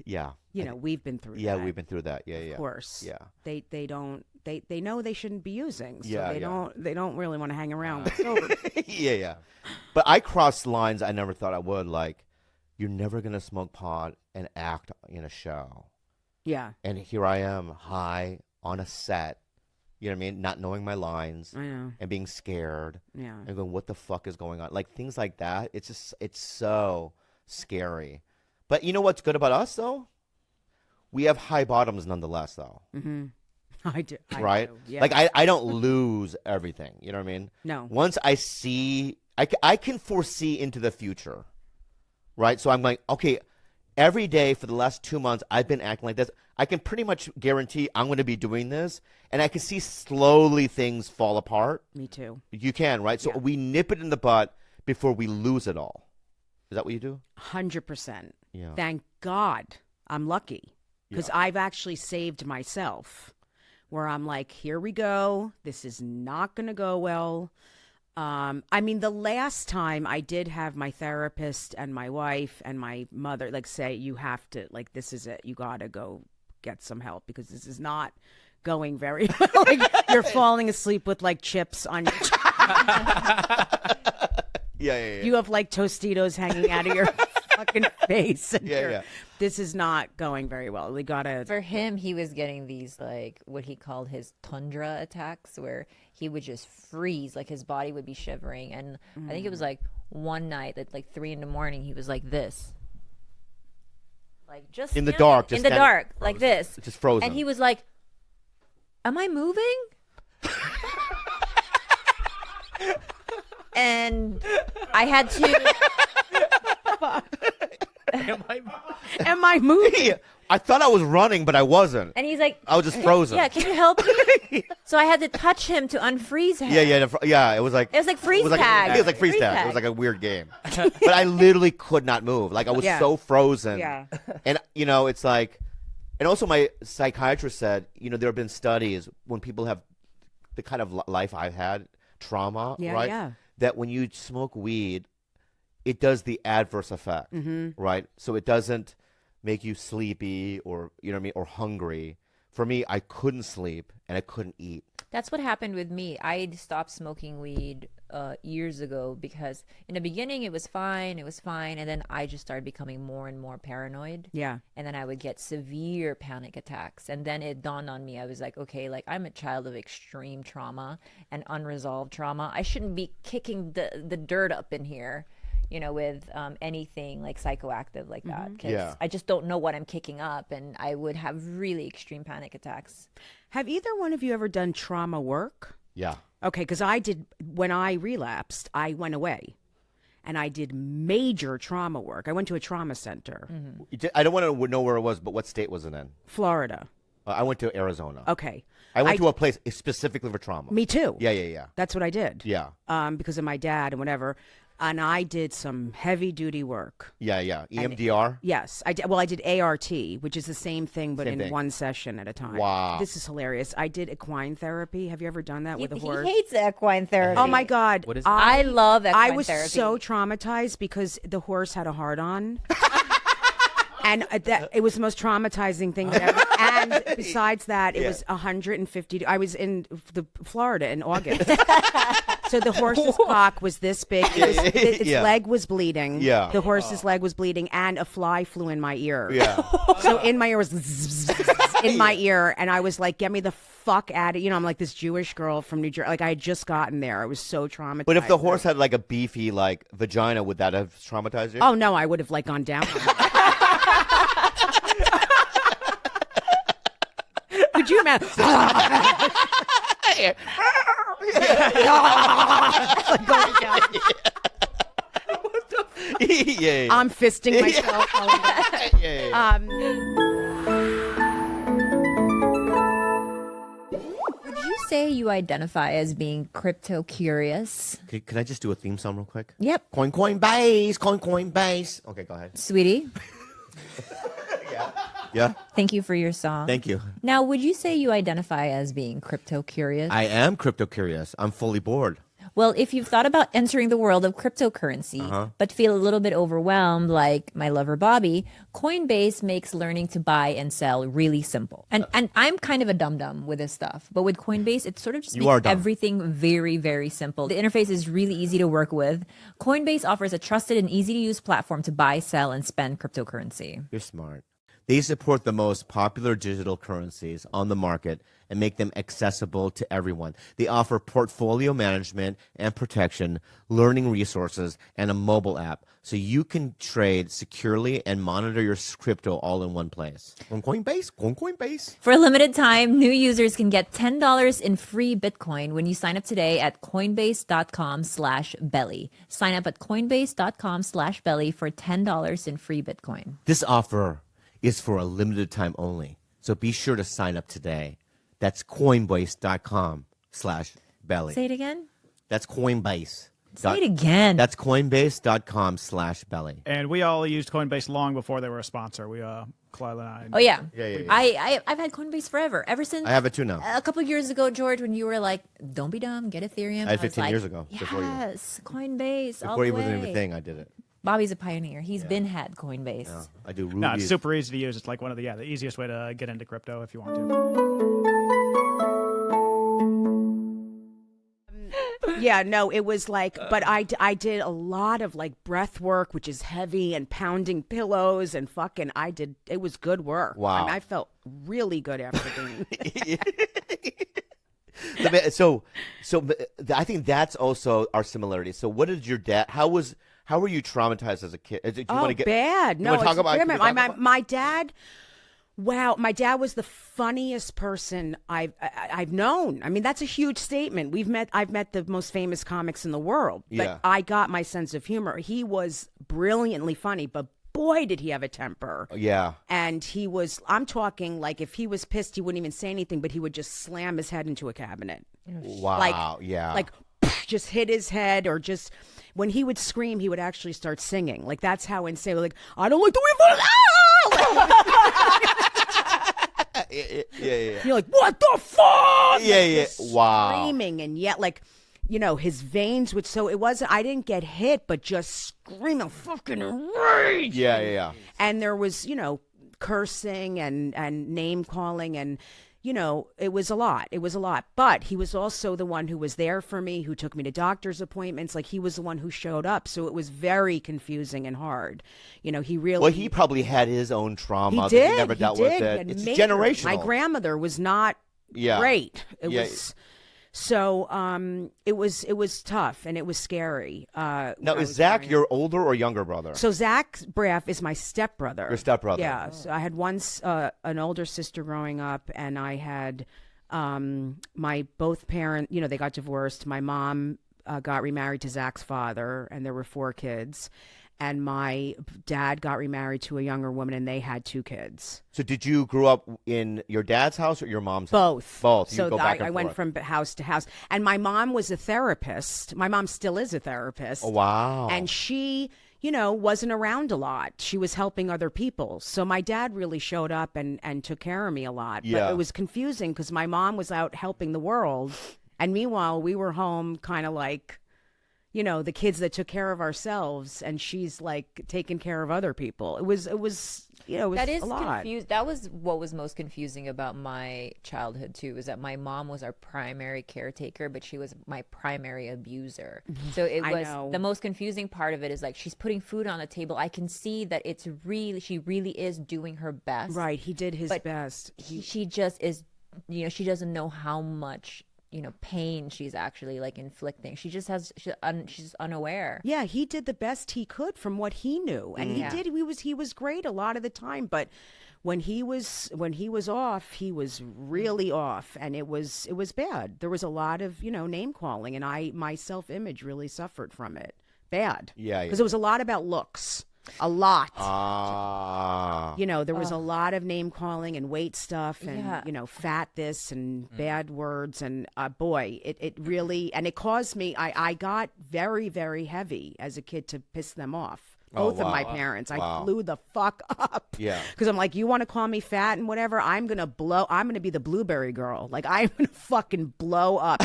Yeah. You know, we've been through Yeah, that. we've been through that. Yeah, yeah. Of course. Yeah. They don't they know they shouldn't be using. So Yeah, they yeah. don't really want to hang around with sober. Yeah, yeah. But I crossed lines I never thought I would. Like, you're never going to smoke pot and act in a show. Yeah. And here I am, high, on a set, you know what I mean? Not knowing my lines I know. and being scared Yeah. and going, what the fuck is going on? Like, things like that. It's so scary. But you know what's good about us, though? We have high bottoms nonetheless, though. Mm-hmm. I do. Right? Do. Yeah. Like, I don't lose everything. You know what I mean? No. Once I see, I can foresee into the future. Right? So I'm like, okay, every day for the last 2 months, I've been acting like this. I can pretty much guarantee I'm going to be doing this. And I can see slowly things fall apart. Me too. You can, right? So Yeah. we nip it in the butt before we lose it all. Is that what you do? 100%. Yeah. Thank God I'm lucky because I've actually saved myself where I'm like, here we go. This is not going to go well. I mean, the last time I did have my therapist and my wife and my mother like say, you have to, like, this is it. You got to go get some help because this is not going very well. Like, you're falling asleep with like chips on your Yeah. You have like Tostitos hanging out of your fucking face. And Yeah, you're- yeah. This is not going very well. We gotta. For him, he was getting these like what he called his tundra attacks, where he would just freeze, like his body would be shivering. And I think it was like one night at like 3 a.m, he was like this, like just In the standing dark, just in the standing- dark, like this, Just frozen. and he was like, "Am I moving?" And I had to. Am I moving? I thought I was running, but I wasn't. And he's like, I was just frozen. "Yeah, can you help me?" So I had to touch him to unfreeze him. Yeah. It was like freeze tag. It was like freeze Freeze tag. It tag. was like a weird game. But I literally could not move. Like I was Yeah. so frozen. Yeah. And you know, it's like, and also my psychiatrist said, you know, there have been studies when people have the kind of life I've had, trauma, Yeah, right? yeah. That when you smoke weed, it does the adverse effect, right? So it doesn't make you sleepy or, you know what I mean, or hungry. For me, I couldn't sleep and I couldn't eat. That's what happened with me. I stopped smoking weed years ago because in the beginning it was fine, and then I just started becoming more and more paranoid. Yeah. And then I would get severe panic attacks. And then it dawned on me, I was like, okay, like I'm a child of extreme trauma and unresolved trauma. I shouldn't be kicking the dirt up in here, you know, with anything like psychoactive like that. Because Yeah. I just don't know what I'm kicking up, and I would have really extreme panic attacks. Have either one of you ever done trauma work? Yeah. Okay, because I did. When I relapsed, I went away, and I did major trauma work. I went to a trauma center, I don't want to know where it was, but what state was it in? Florida. I went to Arizona. Okay. I went to a place specifically for trauma. Me too. Yeah. That's what I did. Yeah. Because of my dad and whatever. And I did some heavy duty work. Yeah. EMDR? Yes, I did. Well, I did ART, which is the same thing, but Same in thing. one session at a time. Wow. This is hilarious. I did equine therapy. Have you ever done that with a He horse? hates equine therapy. Oh my God! What is it? I love equine I was therapy. so traumatized because the horse had a hard on. And it was the most traumatizing thing that ever. And besides that, it was 150. I was in Florida in August. So the horse's cock was this big. Its leg was bleeding. Yeah. The horse's leg was bleeding, and a fly flew in my ear. Yeah. So in my ear was in my ear, and I was like, "Get me the fuck out of," I'm like this Jewish girl from New Jersey. Like I had just gotten there. I was so traumatized. But if the horse had like a beefy like vagina, would that have traumatized you? Oh no, I would have like gone down. Could you imagine? Like going down. Yeah. I'm fisting myself. Yeah. Would you say you identify as being crypto curious? Can I just do a theme song real quick? Yep. Coin base, coin base. Okay, go ahead. Sweetie, Yeah. thank you for your song. Thank you. Now, would you say you identify as being crypto curious? I am crypto curious. I'm fully bored. Well, if you've thought about entering the world of cryptocurrency, but feel a little bit overwhelmed, like my lover Bobby, Coinbase makes learning to buy and sell really simple. And I'm kind of a dum-dum with this stuff, but with Coinbase, it sort of just You are makes dumb. everything very, very simple. The interface is really easy to work with. Coinbase offers a trusted and easy-to-use platform to buy, sell, and spend cryptocurrency. You're smart. They support the most popular digital currencies on the market and make them accessible to everyone. They offer portfolio management and protection, learning resources, and a mobile app so you can trade securely and monitor your crypto all in one place. On Coinbase. For a limited time, new users can get $10 in free Bitcoin when you sign up today at coinbase.com/belly. Sign up at coinbase.com/belly for $10 in free Bitcoin. This offer is for a limited time only. So be sure to sign up today. That's coinbase.com/belly. Say it again. That's Coinbase. Say it again. That's coinbase.com/belly. And we all used Coinbase long before they were a sponsor. Clyde and I. Oh yeah. Yeah. I've had Coinbase forever. Ever since I have it too now. a couple of years ago, George, when you were like, "Don't be dumb, get Ethereum." I had was 15 like, years ago, before you. Yes, Coinbase. all Before the you was way. even a thing, I did it. Bobby's a pioneer. He's been had Coinbase. I do rubies. No, it's super easy to use. It's like one of the easiest way to get into crypto if you want to. Yeah, no, it was like, but I did a lot of like breath work, which is heavy, and pounding pillows and fucking, it was good work. Wow. I mean, I felt really good after doing So I think that's also our similarity. So what did your dad? How were you traumatized as a kid? Do you want to get bad. You No, want to talk it's about, very can we bad. talk about- My dad. Wow, my dad was the funniest person I've known. I mean, that's a huge statement. I've met the most famous comics in the world, but Yeah. I got my sense of humor. He was brilliantly funny, but boy, did he have a temper. Yeah. And I'm talking like if he was pissed, he wouldn't even say anything, but he would just slam his head into a cabinet. Wow. Yeah. Like just hit his head, or just when he would scream, he would actually start singing. Like that's how insane. Like, I don't like the way. Yeah. You're like, what the fuck? Yeah. Just Wow. Screaming, and yet like, his veins would. So it wasn't. I didn't get hit, but just screaming, fucking rage. Yeah. And there was, cursing and name calling, and it was a lot. It was a lot. But he was also the one who was there for me, who took me to doctor's appointments. Like he was the one who showed up. So it was very confusing and hard. He really. Well, he probably had his own trauma. He that did. He never dealt with it. And It's major. generational. My grandmother was not great. It was. So it was tough, and it was scary. Now, is Zach your older or younger brother? So Zach Braff is my stepbrother. Your stepbrother. Yeah. So I had an older sister growing up, and I had my both parents. They got divorced. My mom got remarried to Zach's father, and there were 4 kids. And my dad got remarried to a younger woman, and they had 2 kids. So did you grow up in your dad's house or your mom's house? Both. You So go back and I went forth. from house to house. And my mom was a therapist. My mom still is a therapist. Oh, wow. And she, wasn't around a lot. She was helping other people. So my dad really showed up and took care of me a lot. Yeah. But it was confusing because my mom was out helping the world. And meanwhile, we were home kind of like, the kids that took care of ourselves, and she's like taking care of other people. It was That is a lot. confused. That was what was most confusing about my childhood too, is that my mom was our primary caretaker, but she was my primary abuser. So it I was know. the most confusing part of it is like she's putting food on the table. I can see that she really is doing her best. Right, he did his But best. She just is, she doesn't know how much pain she's actually like inflicting. She's unaware. Yeah, he did the best he could from what he knew, and he was great a lot of the time. But when he was off, he was really off, and it was bad. There was a lot of name calling, and my self image really suffered from it. Bad. Yeah, because it was a lot about looks. A lot. Ah. There was a lot of name calling and weight stuff and, Yeah. fat this and bad words. And boy, it really, and it caused me, I got very, very heavy as a kid to piss them off. Both of my parents. I blew the fuck up. Yeah. Because I'm like, you want to call me fat and whatever? I'm going to be the blueberry girl. Like, I'm going to fucking blow up.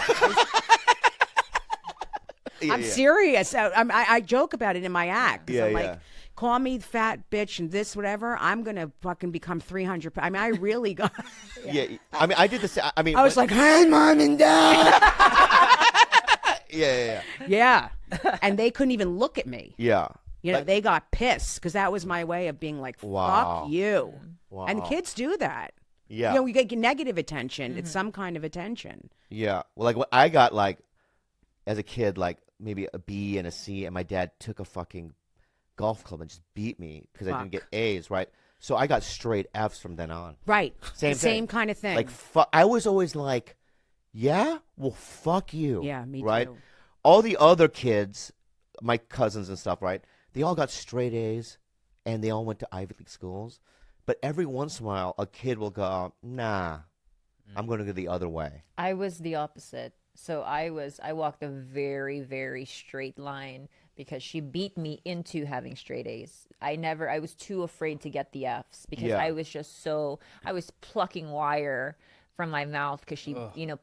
I'm serious. I joke about it in my act. 'Cause I'm like, call me fat bitch and this whatever. I'm gonna fucking become 300. I mean, I really got. Yeah. I mean, I did the same. I mean, I was like, "Hi, mom and dad." yeah. Yeah, and they couldn't even look at me. Yeah. They got pissed because that was my way of being like, Wow. "Fuck you." Wow. And kids do that. Yeah. You get negative attention. It's some kind of attention. Yeah. Well, like what I got, like as a kid, like maybe a B and a C, and my dad took a fucking golf club and just beat me because I didn't get A's, right? So I got straight F's from then on. Right. Same Same kind of thing. Like I was always like, yeah, well, fuck you. Yeah, me right? too. All the other kids, my cousins and stuff, right? They all got straight A's, and they all went to Ivy League schools. But every once in a while, a kid will go, nah, I'm going to go the other way. I was the opposite. So I walked a very, very straight line because she beat me into having straight A's. I was too afraid to get the F's because I was plucking wire from my mouth because she,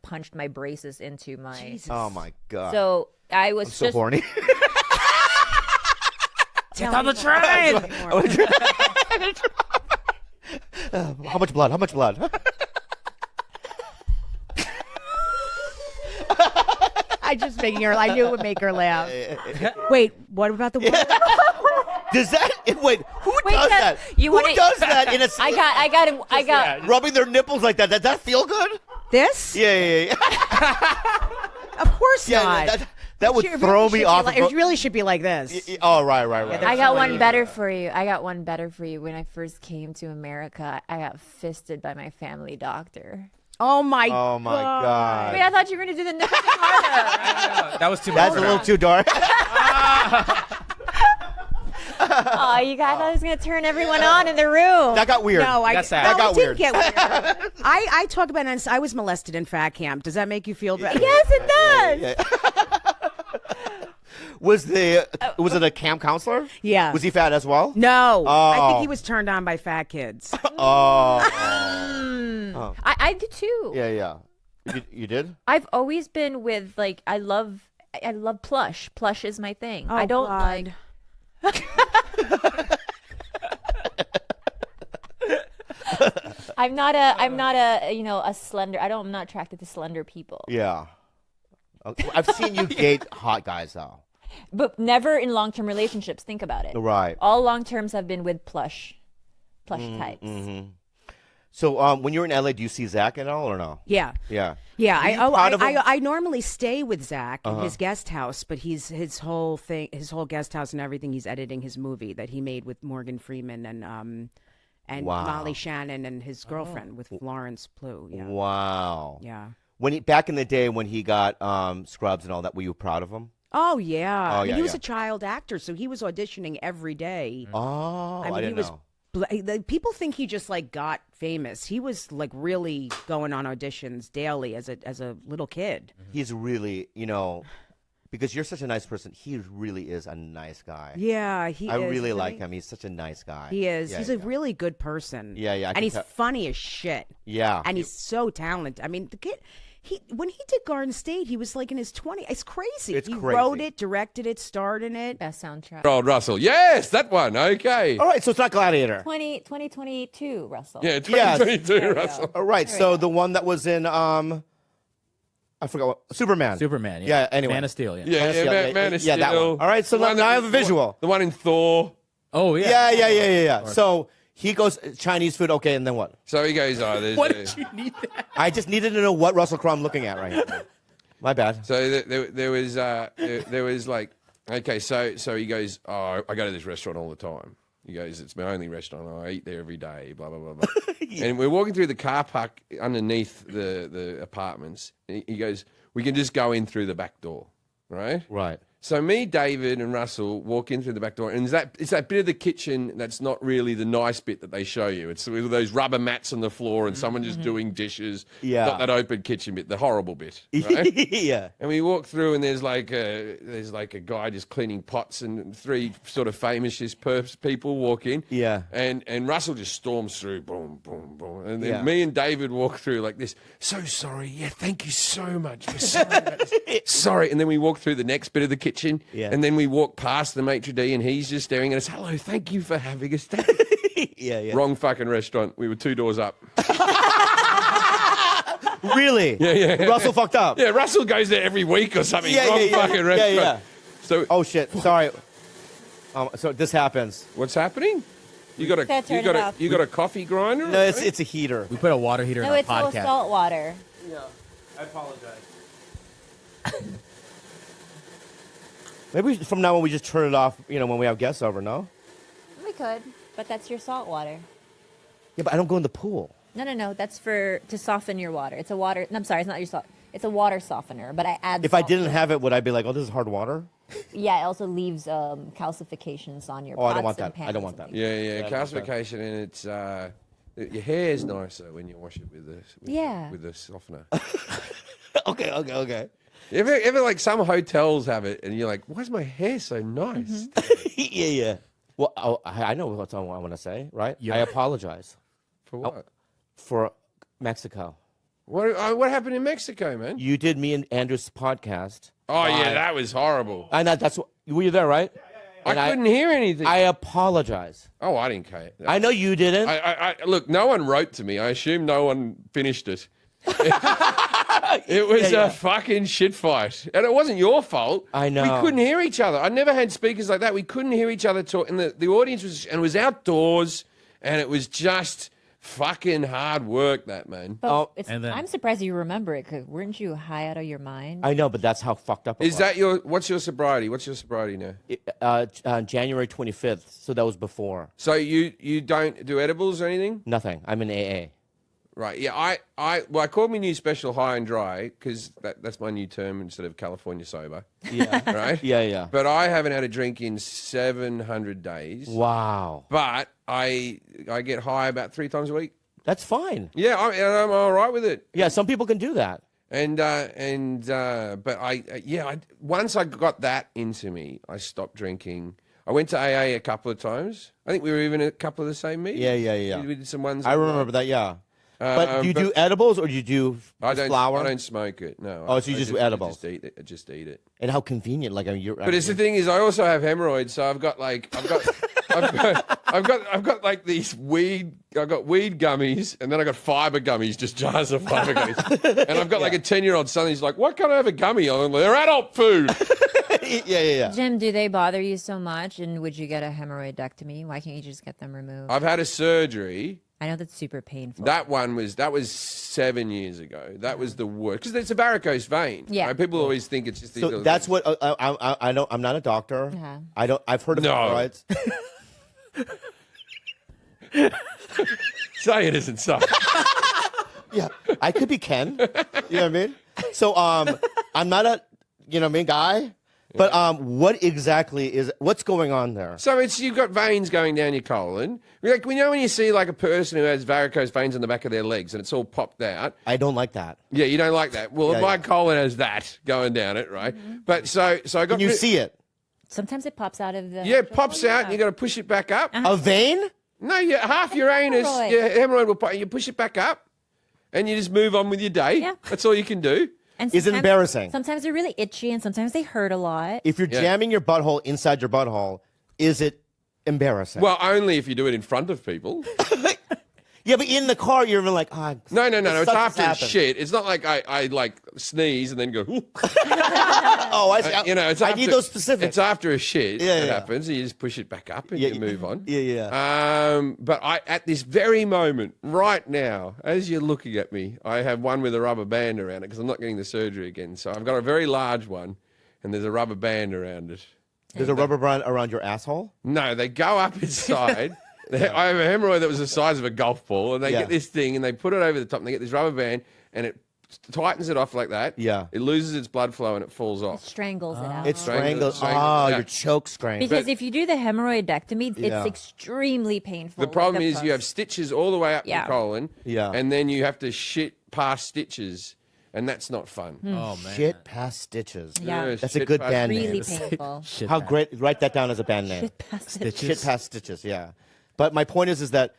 punched my braces into my. Jesus. Oh my God. So I was I'm so horny. Tell on me the more. train. How much blood? How much blood? I just making her. I knew it would make her laugh. Wait, what about the? Does that? Wait, who does that? you Who wanna- does that in a? I got rubbing their nipples like that. Does that feel good? This? Yeah. Of course Yeah, not. that would It really throw should me be off. It really should be like this. Oh, right. I got one better for you. When I first came to America, I got fisted by my family doctor. Oh my God. Wait, I thought you were going to do the nipple thing harder. That was too much. That's a little too dark. Oh, you guys, I thought I was going to turn everyone on in the room. That got weird. No, That's sad. no, That got it didn't weird. get weird. I talk about it. I was molested in fat camp. Does that make you feel better? Yes, it does. Was it a camp counselor? Yeah. Was he fat as well? No, I think Oh. he was turned on by fat kids. Oh. I did too. Yeah. You did? I've always been with like I love plush. Plush is my thing. I don't God. I'm not a slender. I'm not attracted to slender people. Yeah. Okay. I've seen you date hot guys though. But never in long-term relationships. Think about it. Right. All long-terms have been with plush types. Mm-hmm. So when you're in LA, do you see Zach at all or no? Yeah. Yeah. Yeah, Are you proud of him? I normally stay with Zach in his guest house, but his whole guest house and everything. He's editing his movie that he made with Morgan Freeman and Wow. Molly Shannon and his girlfriend with Florence Pugh. Yeah, Wow. yeah. When back in the day when he got Scrubs and all that, were you proud of him? Oh yeah. Oh, I mean, yeah, he was yeah. a child actor, so he was auditioning every day. Oh, I, I mean, didn't he was. know. People think he just like got famous. He was like really going on auditions daily as a little kid. He's really, because you're such a nice person, he really is a nice guy. Yeah, he. I is, really isn't like he? him. He's such a nice guy. He is. Yeah, He's yeah. a really good person. Yeah, I And can he's tell. funny as shit. Yeah. And he's so talented. I mean, the kid, when he did Garden State, he was like in his 20s. It's crazy. It's he crazy. wrote it, directed it, starred in it. Best soundtrack. Old Russell. Yes, that one. Okay. All right, so it's not Gladiator. 2022, Russell. Yeah, Yes. 2022, Russell. All right, so the one that was in I forgot what Superman. Superman. Yeah. Yeah, anyway. Man of Steel. Yeah. Yeah, Man of Steel. that one. All right, so The one now I that- have a visual. The one in Thor. Oh yeah. Yeah. So he goes Chinese food. Okay, and then what? So he goes, there's What a- did you need that? I just needed to know what Russell Crowe I'm looking at right here. My bad. So there was like, okay, so he goes, oh, I go to this restaurant all the time. He goes, it's my only restaurant. I eat there every day, blah, blah, blah, blah. And we're walking through the car park underneath the apartments. He goes, we can just go in through the back door, right? Right. So me, David, and Russell walk in through the back door, and it's that bit of the kitchen that's not really the nice bit that they show you. It's with those rubber mats on the floor and someone just doing dishes. Yeah. Not that open kitchen bit, the horrible bit. Right? Yeah. And we walk through, and there's like a guy just cleaning pots, and three sort of famous people walk in. Yeah. And Russell just storms through, boom, boom, boom, and then Yeah. me and David walk through like this. So sorry, yeah, thank you so much. We're sorry about this. Sorry, and then we walk through the next bit of the kitchen, Yeah. and then we walk past the maitre d', and he's just staring at us. Hello, thank you for having us. Yeah. Wrong fucking restaurant. We were 2 doors up. Really? Yeah. Russell fucked up. Yeah, Russell goes there every week or something. Wrong fucking restaurant. Yeah. So Oh shit. Sorry. So this happens. what's happening? You got Gotta turn it a off. you got a coffee grinder? No, it's a heater. We put a water heater No, in it's our all podcast. salt water. Yeah. I apologize. Maybe from now on we just turn it off. When we have guests over. No. We could, but that's your salt water. Yeah, but I don't go in the pool. No. That's to soften your water. It's a water. I'm sorry, it's not your salt. It's a water softener, but I add. If I salt didn't to it. have it, would I be like, oh, this is hard water? Yeah, it also leaves calcifications on your. Oh, I don't pots want and that. I pans don't want and that. things. Yeah, calcification, and it's your hair is nicer when you wash it with the softener. Okay. Ever like some hotels have it, and you're like, why is my hair so nice? Yeah. Well, I know what I want to say, right? Yeah. I apologize For what? for Mexico. What happened in Mexico, man? You did me and Andrew's podcast. Oh yeah, that was horrible. And that's what. Were you there, right? And I couldn't hear anything. I apologize. Oh, I didn't care. I know you didn't. I look. No one wrote to me. I assume no one finished it. It was a fucking shit fight, and it wasn't your fault. I know. We couldn't hear each other. I never had speakers like that. We couldn't hear each other talk, and the audience was outdoors, and it was just fucking hard work. That man. But And then- I'm surprised you remember it, because weren't you high out of your mind? I know, but that's how fucked up it Is was. that what's your sobriety? What's your sobriety now? January 25th, so that was before. So you don't do edibles or anything? Nothing. I'm in AA. Right. Yeah. I called my new special high and dry because that's my new term instead of California sober. Yeah. Right. Yeah. But I haven't had a drink in 700 days. Wow. But I get high about 3 times a week. That's fine. Yeah, I'm all right with it. Yeah, some people can do that. But once I got that into me, I stopped drinking. I went to AA a couple of times. I think we were even at a couple of the same meetings. Yeah. We did some ones. I remember that, yeah. But do you do edibles or do you do flour? I don't smoke it. No. Oh, so you just do edibles. I just eat it. And how convenient. Like, But it's the thing is, I also have hemorrhoids, so I've got like I've got like these weed. I've got weed gummies, and then I got fiber gummies, just jars of fiber gummies. And I've got like a 10-year-old son. He's like, "Why can't I have a gummy?" I'm like, "They're adult food." Yeah. Jim, do they bother you so much? And would you get a hemorrhoidectomy? Why can't you just get them removed? I've had a surgery. I know that's super painful. That was 7 years ago. That was the worst because it's a varicose vein. Yeah. Right? People always think it's just. These So little that's things. what I know. I'm not a doctor. Uh-huh. I've heard of No. hemorrhoids. Say it isn't so. Yeah, I could be Ken. You know what I mean? So I'm not a guy. But what's going on there? So you've got veins going down your colon. Like when you see like a person who has varicose veins on the back of their legs and it's all popped out. I don't like that. Yeah, you don't like that. Well, my colon has that going down it, right? But so I got. Can you see it? Sometimes it pops out of the. Yeah, it pops out. And you got to push it back up. A vein? No, half your anus, Hemorrhoid. your hemorrhoid will pop. You push it back up, and you just move on with your day. Yeah. That's all you can do. And Is it sometimes- embarrassing? Sometimes they're really itchy, and sometimes they hurt a lot. If you're jamming your butthole inside your butthole, is it embarrassing? Well, only if you do it in front of people. yeah, but in the car, you're even like, No. It's such after has happened. shit. It's not like I like sneeze and then go. Ooh. Oh, I see. It's I after, need those specifics. It's after a shit Yeah, that yeah. happens. And you just push it back up and Yeah, you move on. Yeah. But at this very moment, right now, as you're looking at me, I have one with a rubber band around it because I'm not getting the surgery again. So I've got a very large one, and there's a rubber band around it. There's a rubber band around your asshole? No, they go up inside. I have a hemorrhoid that was the size of a golf ball, and they get this thing and they put it over the top, and they get this rubber band, and it tightens it off like that. Yeah. It loses its blood flow and it falls off. Strangles it out. It strangles. Strangles. Your choke strangles. Because if you do the hemorrhoidectomy, Yeah. it's extremely painful. The problem is you have stitches all the way up Yeah. your colon, Yeah. and then you have to shit past stitches, and that's not fun. Oh man. Shit past stitches. Yeah. That's a shit good past- band name. really painful. Shit, How man. great. Write that down as a band name. Shit past it. Shit past stitches, yeah. But my point is that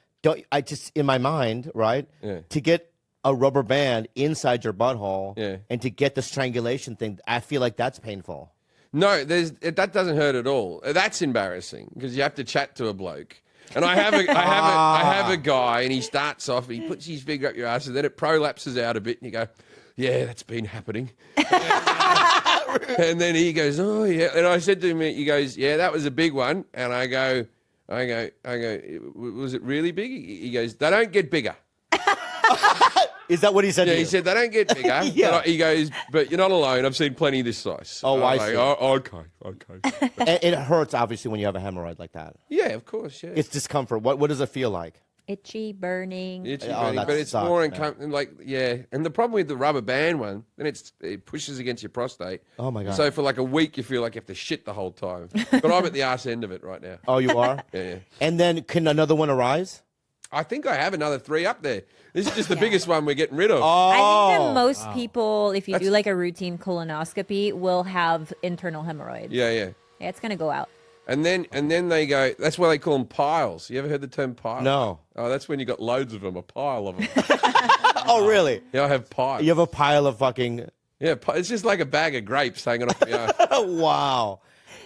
I just, in my mind, right, Yeah. to get a rubber band inside your butthole Yeah. and to get the strangulation thing, I feel like that's painful. No, that doesn't hurt at all. That's embarrassing because you have to chat to a bloke. And I have a guy, and he starts off, he puts his finger up your ass, and then it prolapses out a bit, and you go, yeah, that's been happening. And then he goes, oh yeah. And I said to him, he goes, yeah, that was a big one. And I go, was it really big? He goes, they don't get bigger. Is that what he said Yeah, to you? he said they don't get bigger. Yeah. But he goes, but you're not alone. I've seen plenty this size. Oh, I'm I like, see. Oh, okay. And it hurts, obviously, when you have a hemorrhoid like that. Yeah, of course. Yeah. It's discomfort. What does it feel like? Itchy, burning. Itchy, Oh, burning, that but it's sucks, more man. uncomfortable. Like, yeah. And the problem with the rubber band one, then it pushes against your prostate. Oh, my God. So for like a week, you feel like you have to shit the whole time. But I'm at the arse end of it right now. Oh, you are? Yeah. And then can another one arise? I think I have another 3 up there. This is just the biggest one we're getting rid of. I think Oh. that most people, if you do like a routine colonoscopy, will have internal hemorrhoids. Yeah. Yeah, it's gonna go out. And then they go. That's why they call them piles. You ever heard the term pile? No. Oh, that's when you got loads of them, a pile of them. Oh, really? Yeah, I have piles. You have a pile of fucking... Yeah, it's just like a bag of grapes hanging off the arm. Oh, wow.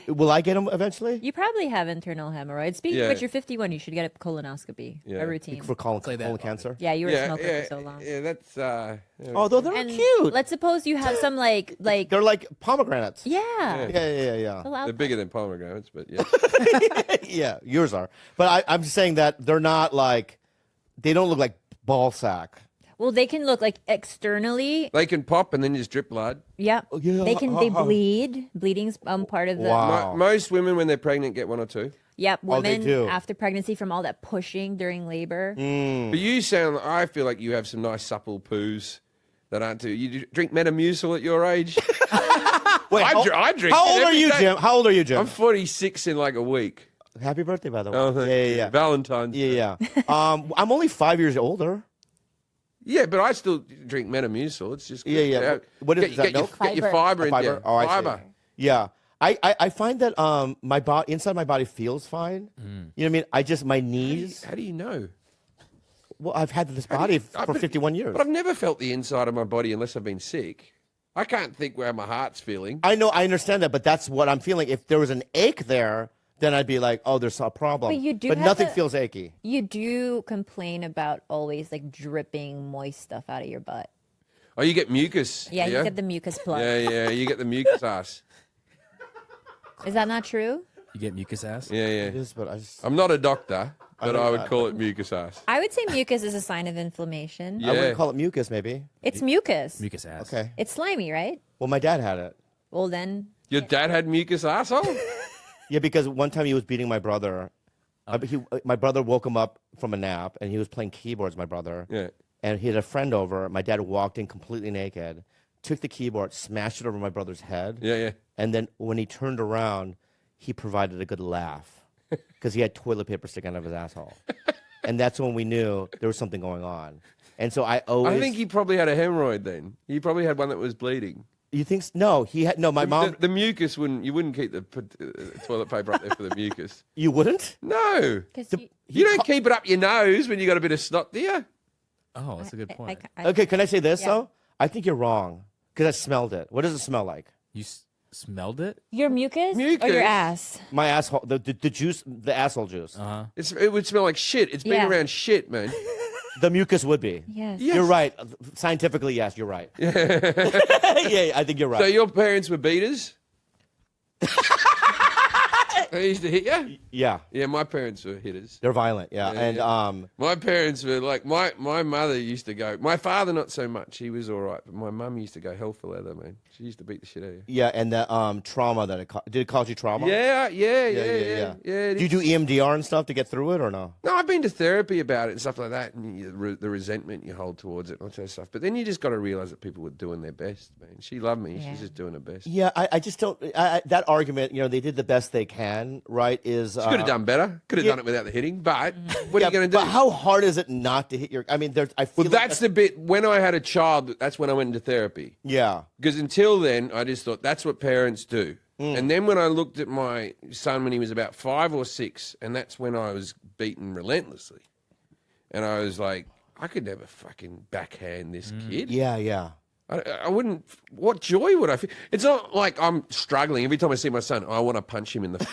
Will I get them eventually? You probably have internal hemorrhoids. Speaking Yeah. of which, you're 51. You should get a colonoscopy, Yeah. a routine. For colon Say that. cancer? Yeah, you were a smoker yeah, for so long. yeah. That's Oh, they're And cute. let's suppose you have some like They're like pomegranates. yeah. Yeah. Allow- they're bigger than pomegranates, but yeah. Yeah, yours are. But I'm just saying that they're not like, they don't look like ball sack. Well, they can look like externally. They can pop and then just drip blood. Yeah. yeah, They can. They bleed. Bleeding's part of the. Wow. Most women, when they're pregnant, get 1 or 2. Yep. Oh, they Women do. after pregnancy from all that pushing during labor. But you sound, I feel like you have some nice supple poos that aren't too. You drink Metamucil at your age? Wait, I drink How it old are every you, day. Jim? How old are you, Jim? I'm 46 in like a week. Happy birthday, by the way. Oh, thank you. yeah. Valentine's. Day. Yeah. I'm only 5 years older. Yeah, but I still drink Metamucil. It's just good. Yeah. What is that? Get your, Milk? get your Fiber. fiber in Fiber? there. Oh, I see. Fiber. Yeah. I find that my body inside my body feels fine. You know what I mean? I just my knees. How do you know? Well, I've had this body for 51 years. But I've never felt the inside of my body unless I've been sick. I can't think where my heart's feeling. I know, I understand that, but that's what I'm feeling. If there was an ache there, then I'd be like, oh, there's a problem. But you do But have nothing to- feels achy. You do complain about always like dripping moist stuff out of your butt. Oh, you get mucus. Yeah, you get the mucus plug. Yeah, you get the mucus ass. Is that not true? You get mucus ass. Yeah. It is, but I just I'm not a doctor, but know I would that. call it mucus ass. I would say mucus is a sign of inflammation. Yeah. I wouldn't call it mucus, maybe. It's mucus. Mucus ass. Okay. It's slimy, right? Well, my dad had it. Well, then Your dad had mucus asshole? Yeah, because one time he was beating my brother. My brother woke him up from a nap, and he was playing keyboards. My brother. Yeah. And he had a friend over. My dad walked in completely naked, took the keyboard, smashed it over my brother's head. Yeah. And then when he turned around, he provided a good laugh because he had toilet paper sticking out of his asshole. And that's when we knew there was something going on. And so I always. I think he probably had a hemorrhoid then. He probably had one that was bleeding. You think? No, he had. No, my mom. The mucus you wouldn't keep the toilet paper up there for the mucus. You wouldn't? No. because You don't keep it up your nose when you got a bit of snot, do you? Oh, that's a good point. Okay, can I say this Yeah. though? I think you're wrong because I smelled it. What does it smell like? You smelled it? Your mucus, or Mucus? your ass? My asshole, the juice, the asshole juice. It would smell like shit. It's been Yeah. around shit, man. The mucus would be. Yes. You're right. Scientifically, yes, you're right. Yeah, I think you're right. So your parents were beaters? They used to hit you? Yeah, Yeah, my parents were hitters. they're violent. Yeah, and My parents were like, my mother used to go, my father not so much, he was all right, but my mum used to go hell for leather, man. She used to beat the shit out of you. yeah, and the trauma that did it cause you trauma? Yeah. Yeah. it Do you do is. EMDR and stuff to get through it or no? No, I've been to therapy about it and stuff like that, and the resentment you hold towards it and all that stuff. But then you just got to realize that people were doing their best, man. She loved me. Yeah. She's just doing her best. Yeah, I just don't. That argument, they did the best they can, right? Is She could have done better. Could have done it without the hitting. But what are you going to do? But how hard is it not to hit your? I mean, I feel Well, that's the bit. When I had a child, that's when I went into therapy. yeah. Because until then, I just thought that's what parents do. And then when I looked at my son when he was about 5 or 6, and that's when I was beaten relentlessly. And I was like, I could never fucking backhand this kid. Yeah. I wouldn't. What joy would I feel? It's not like I'm struggling. Every time I see my son, I want to punch him in the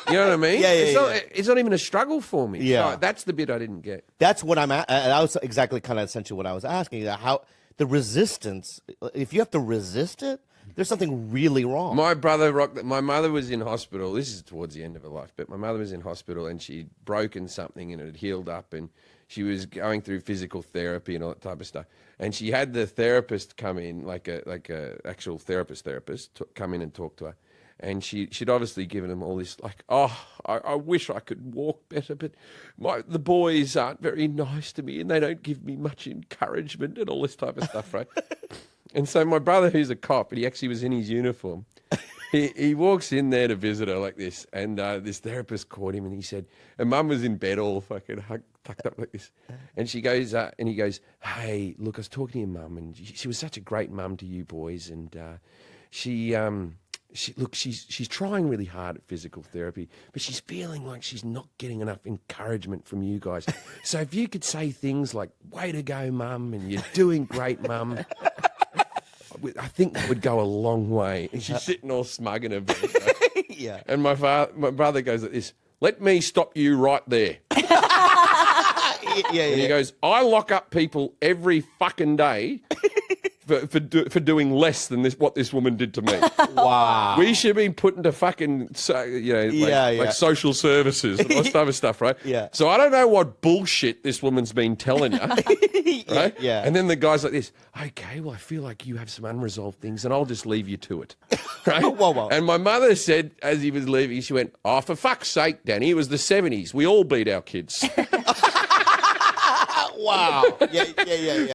You know what I mean? Yeah, it's not even a struggle for me. Yeah. So that's the bit I didn't get. That's what I'm at. That was exactly kind of essentially what I was asking. How the resistance, if you have to resist it, there's something really wrong. My mother was in hospital. This is towards the end of her life, but my mother was in hospital and she'd broken something and it had healed up, and she was going through physical therapy and all that type of stuff. And she had the therapist come in, like a actual therapist, come in and talk to her. And she'd obviously given him all this, like, I wish I could walk better, but the boys aren't very nice to me and they don't give me much encouragement and all this type of stuff, right? And so my brother, who's a cop, and he actually was in his uniform, he walks in there to visit her like this, and this therapist caught him and he said, and Mum was in bed all fucking tucked up like this, and she goes, and he goes, hey, look, I was talking to your mum, and she was such a great mum to you boys, and she's trying really hard at physical therapy, but she's feeling like she's not getting enough encouragement from you guys. So if you could say things like, way to go, Mum, and you're doing great, Mum, I think that would go a long way. And she's sitting all smug in her bed. Yeah. And my brother goes like this, let me stop you right there. Yeah. And he goes, I lock up people every fucking day for doing less than what this woman did to me. Wow. We should be put into fucking, like social services and all this type of stuff, right? Yeah. So I don't know what bullshit this woman's been telling you, right? Yeah. And then the guy's like this, okay, well, I feel like you have some unresolved things and I'll just leave you to it, right? Whoa. And my mother said, as he was leaving, she went, oh, for fuck's sake, Danny, it was the 70s. We all beat our kids. Wow. Yeah.